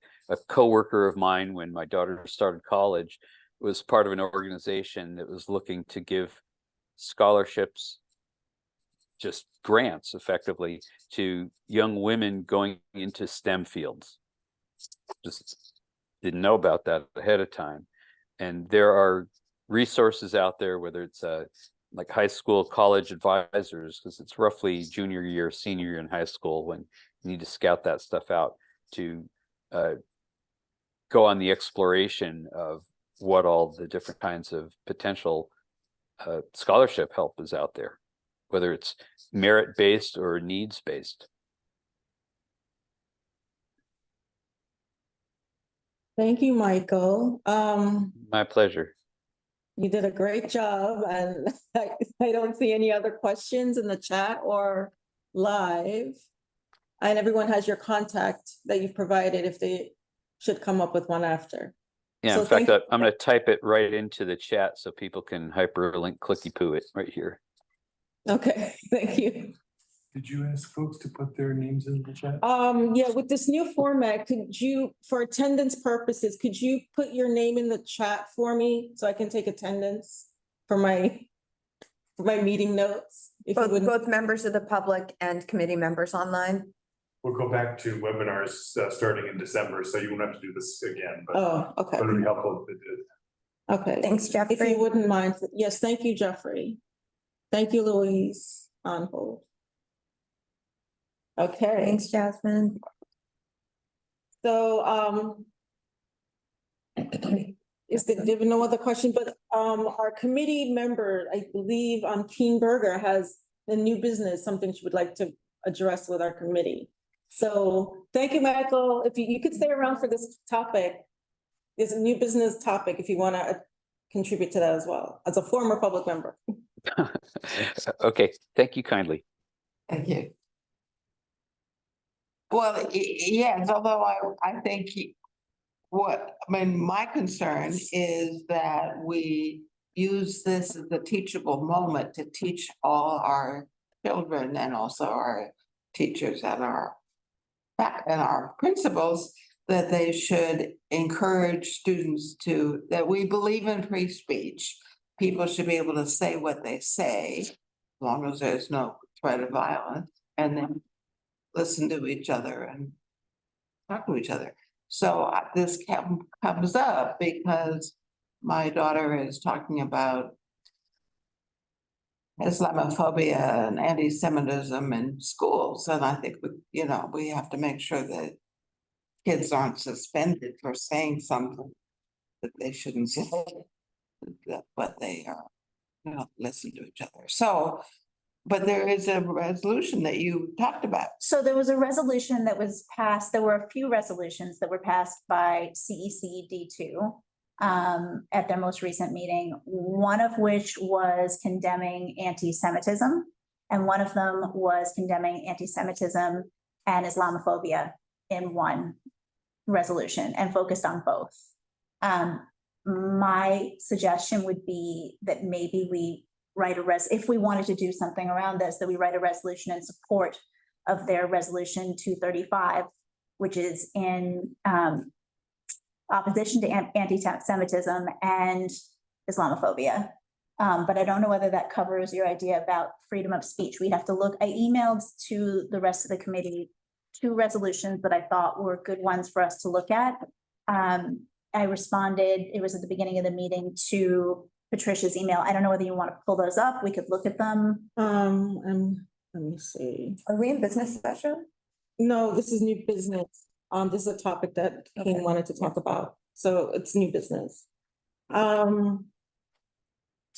coworker of mine, when my daughter started college, was part of an organization that was looking to give scholarships, just grants effectively, to young women going into STEM fields. Just didn't know about that ahead of time. And there are resources out there, whether it's like high school, college advisors, because it's roughly junior year, senior year in high school when you need to scout that stuff out to go on the exploration of what all the different kinds of potential scholarship help is out there, whether it's merit-based or needs-based. Thank you, Michael. My pleasure. You did a great job, and I don't see any other questions in the chat or live. And everyone has your contact that you've provided if they should come up with one after. Yeah, So in fact, thank- I'm going to type it right into the chat so people can hyperlink clicky-poo it right here. Okay, thank you. Did you ask folks to put their names in the chat? Yeah, with this new format, could you, for attendance purposes, could you put your name in the chat for me so I can take attendance for my meeting notes? If you Both, wouldn't. both members of the public and committee members online. We'll go back to webinars starting in December, so you won't have to do this again, but Oh, okay, it would be helpful if it did. okay. Thanks, If Jeffrey. you wouldn't mind, yes, thank you, Jeffrey. Thank you, Louise, on hold. Okay, Thanks, Jasmine. so, there no other question, but, our committee member, I believe, Keenberger has a new business, something she would like to address with our committee. So, thank you, Michael. If you could stay around for this topic, there's a new business topic if you want to contribute to that as well, as a former public member. Okay, thank you kindly. Thank you. Well, yes, although I think my concern is that we use this as a teachable moment to teach all our children and also our teachers and our principals that they should encourage students that we believe in free speech. People should be able to say what they say, as long as there's no threat of violence, and then listen to each other and talk to each other. So this comes up because my daughter is talking about Islamophobia and anti-Semitism in schools, and I think we have to make sure that kids aren't suspended for saying something that they shouldn't say, but they are listen to each other. So, but there is a resolution that you talked about. So there was a resolution that was passed, there were a few resolutions that were passed by CECD2 at their most recent meeting, one of which was condemning anti-Semitism, and one of them was condemning anti-Semitism and Islamophobia in one resolution and focused on both. My suggestion would be that maybe we write if we wanted to do something around this, that we write a resolution in support of their resolution 235, which is in opposition to anti-Semitism and Islamophobia. But I don't know whether that covers your idea about freedom of speech. We'd have to look. I emailed to the rest of the committee 2 resolutions that I thought were good ones for us to look at. I responded, it was at the beginning of the meeting, to Patricia's email. I don't know whether you want to pull those up. We could look at them. Let me see. Are we in business session? No, this is new business. This is a topic that King wanted to talk about, so it's new business. So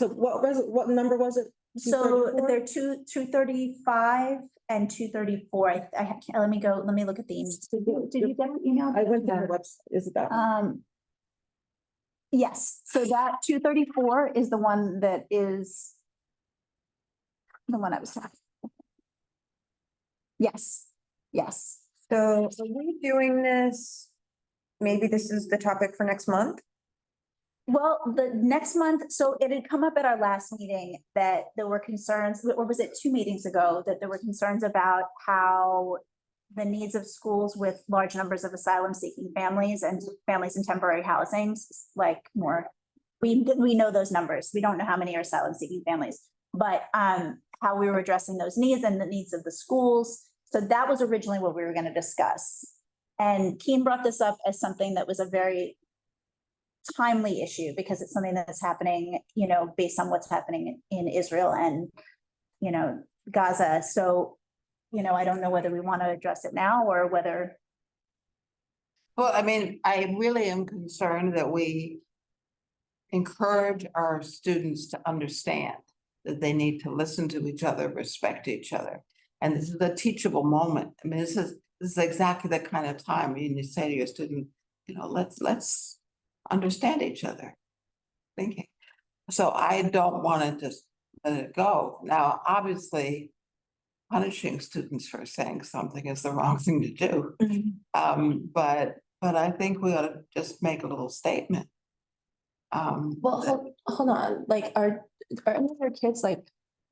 what number was it? So they're 235 and 234. Let me look at the email. Did you get the email? I went to the website. Is it that one? Yes, so that 234 is the one that is the one I was talking. Yes, yes. So are we doing this? Maybe this is the topic for next month? Well, the next month, so it had come up at our last meeting that there were concerns, or was it 2 meetings ago, that there were concerns about how the needs of schools with large numbers of asylum-seeking families and families in temporary housing, like more, we know those numbers. We don't know how many are asylum-seeking families, but how we were addressing those needs and the needs of the schools. So that was originally what we were going to discuss. And Keen brought this up as something that was a very timely issue because it's something that's happening, based on what's happening in Israel and, Gaza. So, I don't know whether we want to address it now or whether. Well, I mean, I really am concerned that we encourage our students to understand that they need to listen to each other, respect each other. And this is a teachable moment. I mean, this is exactly the kind of time you say to your student, you know, let's understand each other. Thinking. So I don't want to just let it go. Now, obviously, punishing students for saying something is the wrong thing to do. But I think we ought to just make a little statement. Well, hold on, like, are any of your kids, like,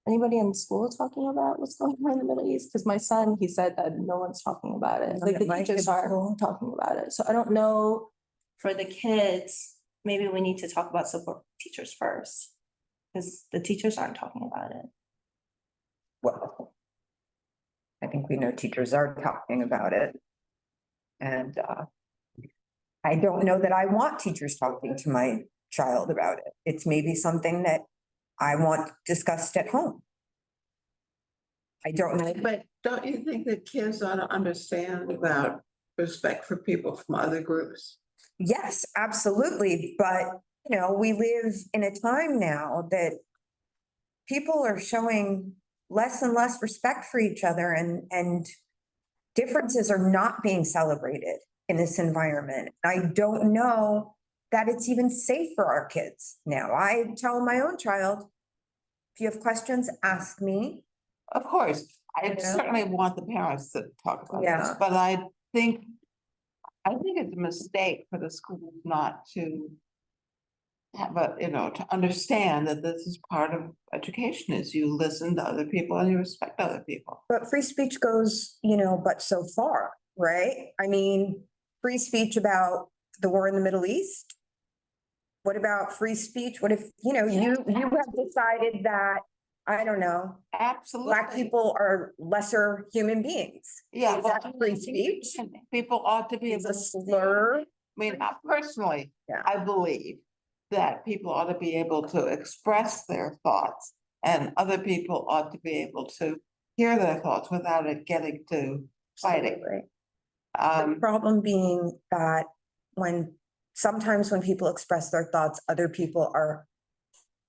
anybody in school talking about what's going on in the Middle East? Because my son, he said that no one's talking about it, like, the My teachers kids' aren't talking about it, so I don't know. For the kids, maybe we need to talk about support teachers first, because the teachers aren't talking about it. Well, I think we know teachers are talking about it. And I don't know that I want teachers talking to my child about it. It's maybe something that I want discussed at home. I don't know. but don't you think that kids ought to understand about respect for people from other groups? Yes, absolutely. But, you know, we live in a time now that people are showing less and less respect for each other, and differences are not being celebrated in this environment. I don't know that it's even safe for our kids now. I tell my own child, if you have questions, ask me. Of course, I Yeah. certainly want the parents to talk about this, Yeah. but I think it's a mistake for the school not to have to understand that this is part of education, is you listen to other people and you respect other people. But free speech goes, you know, but so far, right? I mean, free speech about the war in the Middle East. What about free speech? What if, you know, you have decided that, I don't know, Absolutely. Black people are lesser human beings? Yeah, Is well, that free speech? people ought to be It's able a to slur. I mean, personally, Yeah. I believe that people ought to be able to express their thoughts, and other people ought to be able to hear their thoughts without it getting to fighting. The problem being that sometimes when people express their thoughts, other people are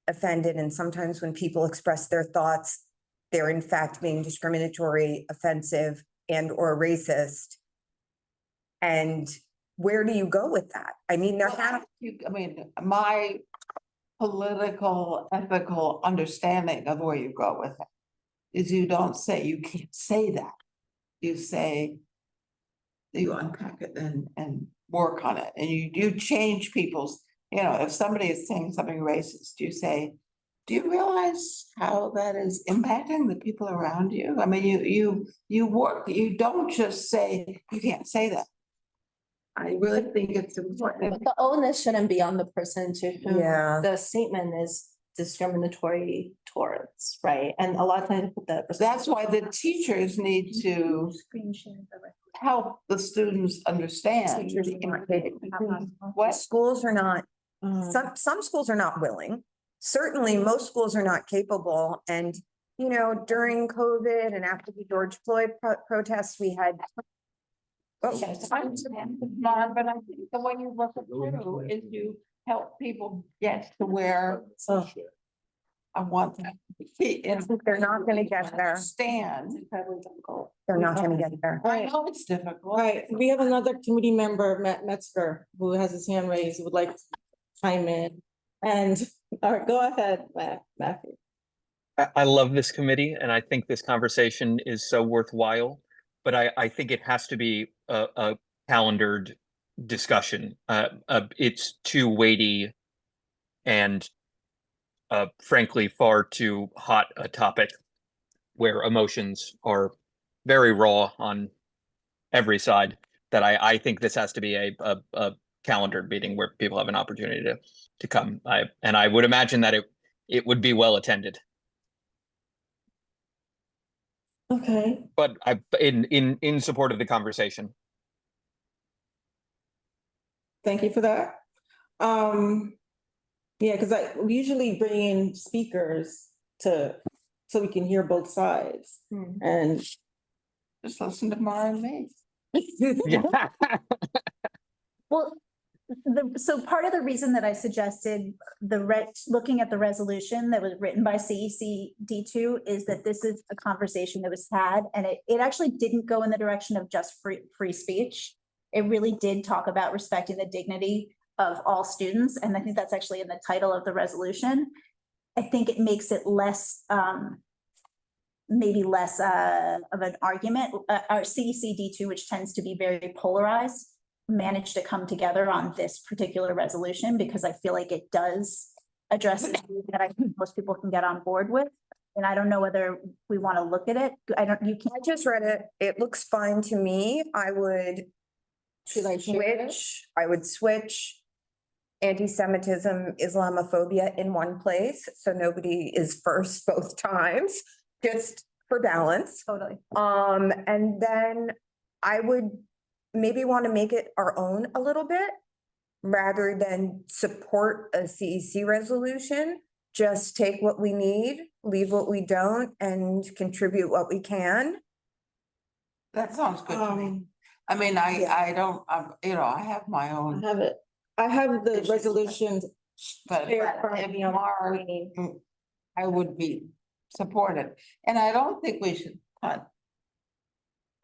offended, and sometimes when people express their thoughts, they're in fact being discriminatory, offensive, and or racist. And where do you go with that? I mean, My political, ethical understanding of where you go with it is you can't say that. You say, you unpack it and work on it, and you change people's, if somebody is saying something racist, you say, do you realize how that is impacting the people around you? I mean, you work, you don't just say, you can't say that. I really think it's important. But the onus shouldn't be on the person to whom Yeah. the statement is discriminatory towards, right? And a lot of times That's why the teachers need to help the students understand. What? Schools are not, Um, some schools are not willing. Certainly, most schools are not capable. And, you know, during COVID and after the George Floyd protests, we had. Yes, I understand, Mom, but I think the way you work it through is you help people get to where I want them to be. And They're not gonna get there. understand. They're not gonna get there. I know it's difficult. All right, we have another committee member, Matt Metzger, who has his hand raised, would like to chime in. And, all right, go ahead, Matthew. I love this committee, and I think this conversation is so worthwhile, but I think it has to be a calendared discussion. It's too weighty and frankly far too hot a topic where emotions are very raw on every side, that I think this has to be a calendared meeting where people have an opportunity to come. I would imagine that it would be well attended. Okay, But in support of the conversation. thank you for that. Yeah, because we usually bring in speakers so we can hear both sides. And Just listen to Mara and me. Yeah. Well, So part of the reason that I suggested looking at the resolution that was written by CECD2 is that this is a conversation that was had, and it actually didn't go in the direction of just free speech. It really did talk about respecting the dignity of all students, and I think that's actually in the title of the resolution. I think it makes it less, maybe less of an argument. Our CECD2, which tends to be very polarized, managed to come together on this particular resolution because I feel like it does address it that I think most people can get on board with. And I don't know whether we want to look at it. I just read it. It looks fine to me. I would Should I share it? switch anti-Semitism, Islamophobia in one place, so nobody is first both times, just for balance. Totally. And then I would maybe want to make it our own a little bit, rather than support a CEC resolution. Just take what we need, leave what we don't, and contribute what we can. That sounds good to me. I mean, yeah. I don't, I have my I own, have it. I have the Issues. resolution. but shared currently on the Mara, screen. I would be supportive. And I don't think we should punt.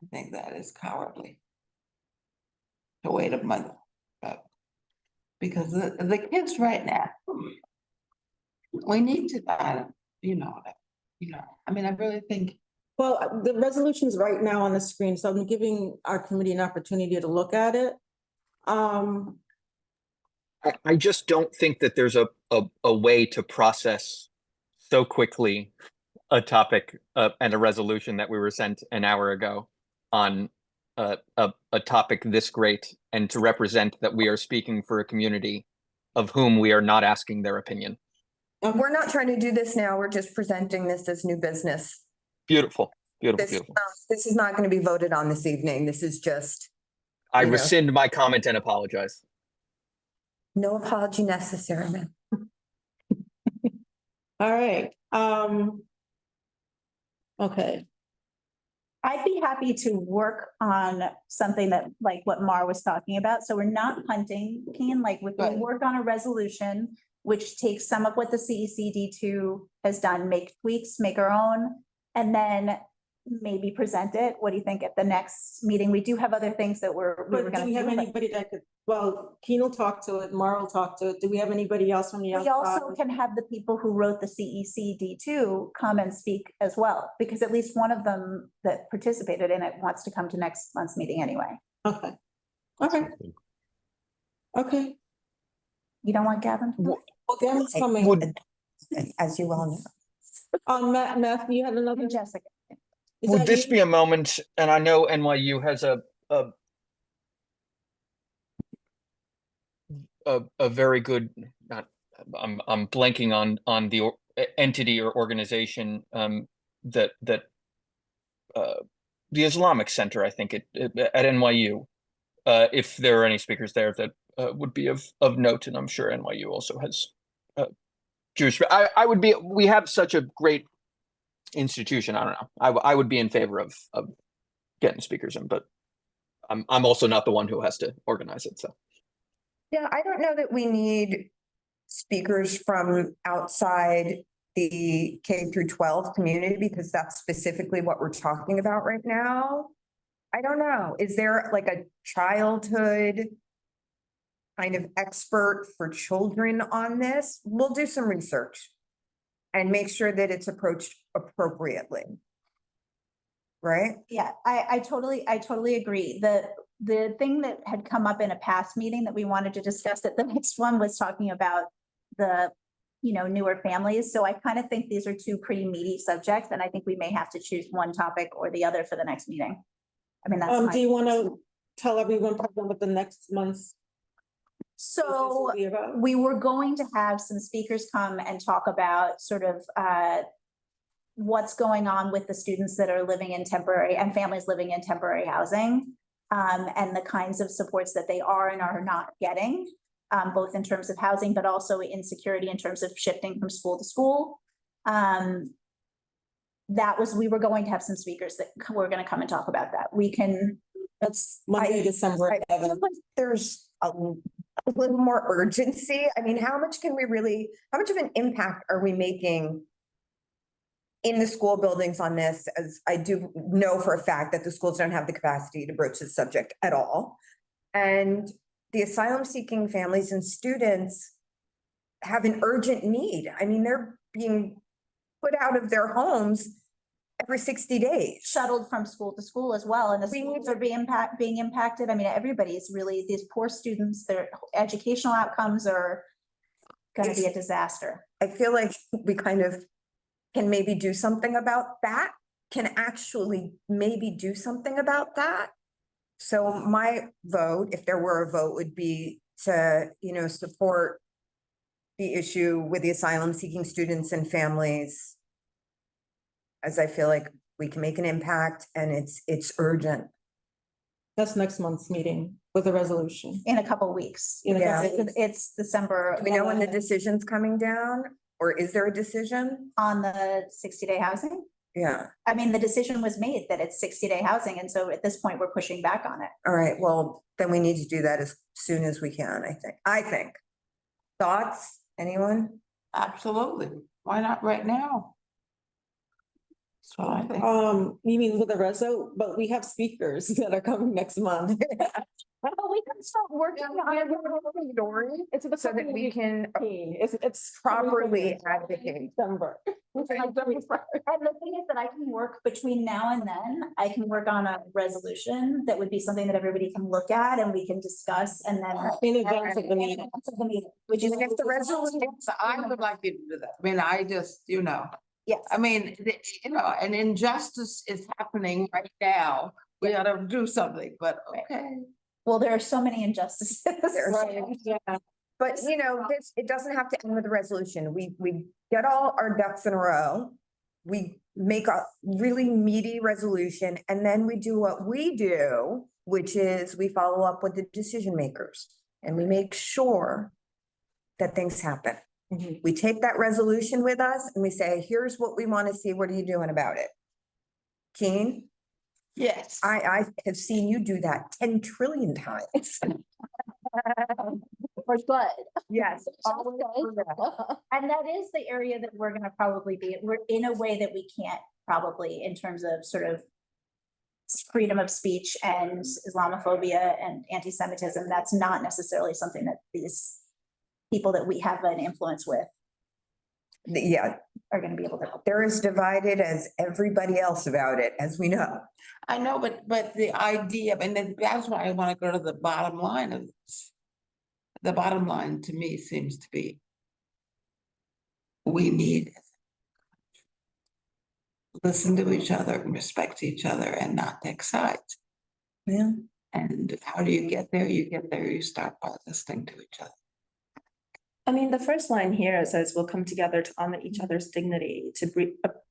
I think that is cowardly. To wait a month. Because the kids right now, we need to, I mean, I really think. Well, the resolution's right now on the screen, so I'm giving our committee an opportunity to look at it. I just don't think that there's a way to process so quickly a topic and a resolution that we were sent an hour ago on a topic this great, and to represent that we are speaking for a community of whom we are not asking their opinion. We're not trying to do this now. We're just presenting this as new business. Beautiful, beautiful, This, beautiful. this is not going to be voted on this evening. This is just I you know. rescind my comment and apologize. no apology necessary, man. All right, okay. I'd be happy to work on something that, like what Mar was talking about. So we're not punting, Keen, like we can Right. work on a resolution which takes some of what the CECD2 has done, make tweaks, make our own, and then maybe present it. What do you think at the next meeting? We do have other things that we were But do gonna we have do, but anybody that could, well, Keen will talk to it, Mar will talk to it. Do we have anybody else from the we outside? also can have the people who wrote the CECD2 come and speak as well, because at least one of them that participated in it wants to come to next month's meeting anyway. Okay, okay. Okay, You don't want Gavin? well, Gavin's coming. Would- As you well know. Matthew, you had another? And Jessica. Is Would that this you? be a moment, and I know NYU has a very good, not, I'm blanking on the entity or organization that the Islamic Center, I think at NYU. If there are any speakers there that would be of note, and I'm sure NYU also has Jewish. I would be. We have such a great institution. I don't know. I would be in favor of getting speakers in, but I'm also not the one who has to organize it. So Yeah, I don't know that we need speakers from outside the K through 12 community, because that's specifically what we're talking about right now. I don't know. Is there like a childhood kind of expert for children on this? We'll do some research and make sure that it's approached appropriately. Right? Yeah, I totally agree. The thing that had come up in a past meeting that we wanted to discuss at the next one was talking about the, newer families. So I kind of think these are two pretty meaty subjects, and I think we may have to choose one topic or the other for the next meeting. I mean, that's Do you my, want to tell everyone what the next month's? so will be about? we were going to have some speakers come and talk about sort of what's going on with the students that are living in temporary and families living in temporary housing, and the kinds of supports that they are and are not getting, both in terms of housing, but also insecurity in terms of shifting from school to school. We were going to have some speakers that were going to come and talk about that. We can. That's Monday, December I feel 11th. like there's a a little more urgency? I mean, how much of an impact are we making in the school buildings on this? As I do know for a fact that the schools don't have the capacity to broach this subject at all. And the asylum seeking families and students have an urgent need. I mean, they're being put out of their homes every 60 days. Shuttled from school to school as well, and the We need schools are being impacted. I mean, everybody's really, these poor students, their educational outcomes are gonna be a disaster. I feel like we kind of can maybe do something about that, can actually maybe do something about that. So my vote, if there were a vote, would be to, support the issue with the asylum seeking students and families. As I feel like we can make an impact and it's urgent. That's next month's meeting with a resolution. In a couple of weeks. Yeah. It's December. Do we know when the decision's coming down, or is there a decision? On the 60-day housing? Yeah, I mean, the decision was made that it's 60-day housing, and so at this point, we're pushing back on it. all right, well, then we need to do that as soon as we can, I think. Thoughts, anyone? Absolutely. Why not right now? That's what I think. You mean with the reso, but we have speakers that are coming next month. Well, we can start working on it. It's So that we can It's properly advocate. December. And the thing is that I can work between now and then, I can work on a resolution that would be something that everybody can look at and we can discuss and then. In advance of the meeting. Which is. Even if the resolution, So I would like you to do that. I mean, I just, Yes. I mean, an injustice is happening right now. We ought to do something, but okay. Well, there are so many injustices. but it doesn't have to end with a resolution. We get all our ducks in a row. We make a really meaty resolution, and then we do what we do, which is we follow up with the decision makers and we make sure that things happen. Mhm. We take that resolution with us and we say, here's what we want to see. What are you doing about it? Keen, Yes. I have seen you do that 10 trillion times. For good. Yes. Okay. And that is the area that we're gonna probably we're in a way that we can't probably in terms of sort of freedom of speech and Islamophobia and anti-Semitism. That's not necessarily something that these people that we have an influence with Yeah, are gonna be able to. they're as divided as everybody else about it, as we know. I know, but the idea, and then that's why I want to go to the bottom line of this. The bottom line to me seems to be we need listen to each other and respect each other and not take sides. Yeah. And how do you get there? You get there, you start by listening to each other. I mean, the first line here says we'll come together to honor each other's dignity, to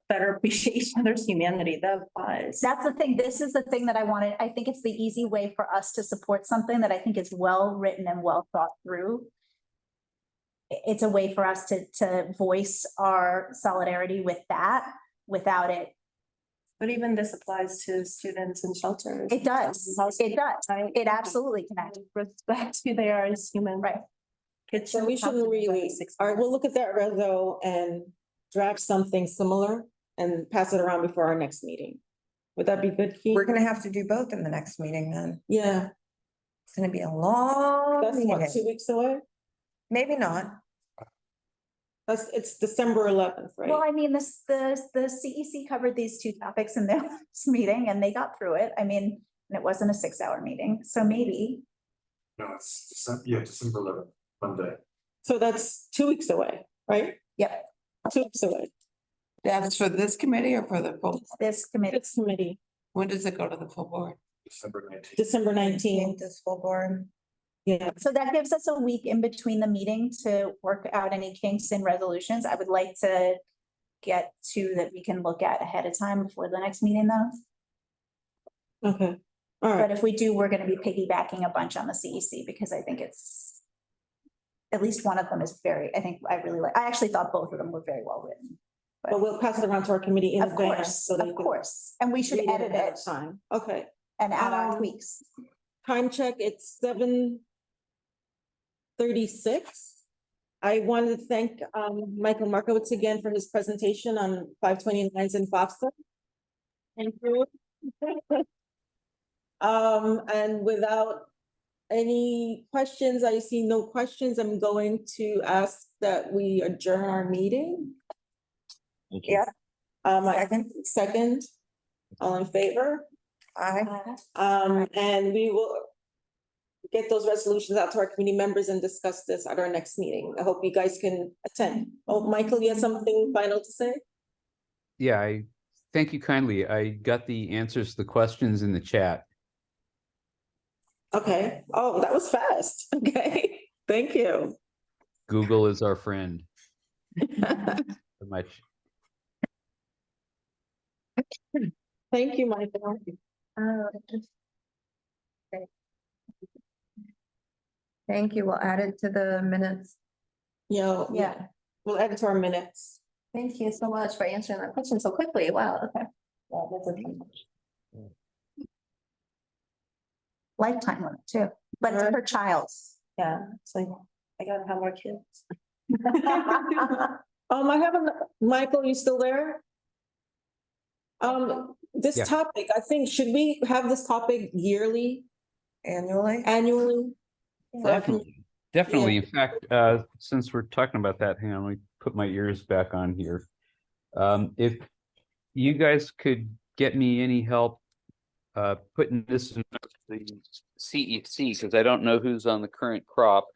better appreciate each other's humanity. That applies. That's the thing. This is the thing that I wanted. I think it's the easy way for us to support something that I think is well written and well thought through. It's a way for us to voice our solidarity with that without it. But even this applies to students and shelters. It does. It does. It absolutely can. Respect who they are as human. Right. Kids So we shouldn't have shouldn't to be really, 6 all right, we'll look at that reso and draft something similar and pass it around before our next meeting. Would that be good, Keith? We're gonna have to do both in the next meeting then. Yeah, It's gonna be a long that's what, 2 meeting. weeks away? Maybe not. It's December 11th, Well, right? I mean, the CEC covered these two topics in their last meeting and they got through it. I mean, and it wasn't a 6-hour meeting, so maybe. No, it's December 11th, Monday. So that's 2 weeks away, right? Yep, 2 weeks away. That's for this committee or for the full? this committee. It's committee, When does it go to the full board? December 19th. December 19th. The school board. Yeah, So that gives us a week in between the meeting to work out any kinks and resolutions. I would like to get to that we can look at ahead of time before the next meeting though. okay, all right. But if we do, we're gonna be piggybacking a bunch on the CEC because I think it's. At least one of them is I actually thought both of them were very well written. But we'll pass it around to our committee in Of advance. course, so they of can course. And we should read edit ahead it of time. Okay, and add our Um, tweaks. time check, it's 7. 36. I wanted to thank Michael Markowitz again for his presentation on 529s and FAFSA. Thank you. And without any questions, I see no questions. I'm going to ask that we adjourn our meeting. Yeah, Second, all in favor? And we will get those resolutions out to our committee members and discuss this at our next meeting. I hope you guys can attend. Oh, Michael, you have something final to say? Yeah, I thank you kindly. I got the answers to the questions in the chat. Okay. Oh, that was fast. Okay. Thank you. Google is our friend. So much. Thank you, Michael. thank you. We'll add it to the minutes. Yeah. We'll add it to our minutes. Thank you so much for answering that question so quickly. Wow, okay. Yeah, that's okay. Lifetime limit too, but it's per child. Yeah, it's like, I gotta have more kids. I have Michael, you still there? This Yeah. topic, I think, should we have this topic yearly, Annually? annually? Definitely. Definitely. In fact, since we're talking about that, hang on, let me put my ears back on here. If you guys could get me any help putting this in the CEC, because I don't know who's on the current crop,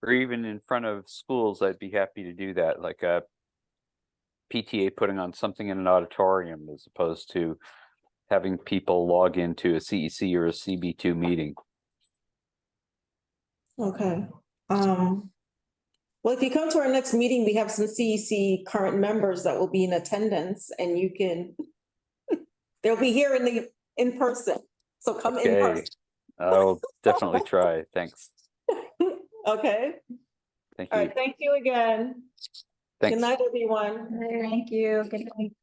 or even in front of schools, I'd be happy to do that, like a PTA putting on something in an auditorium as opposed to having people log into a CEC or a CB2 meeting. Okay. Well, if you come to our next meeting, we have some CEC current members that will be in attendance, and you can, they'll be here in person. So come in Okay, person. I'll definitely try. Thanks. Okay. Thank All you. right. Thank you again. Thanks. Good night, everyone. Thank you. Good night.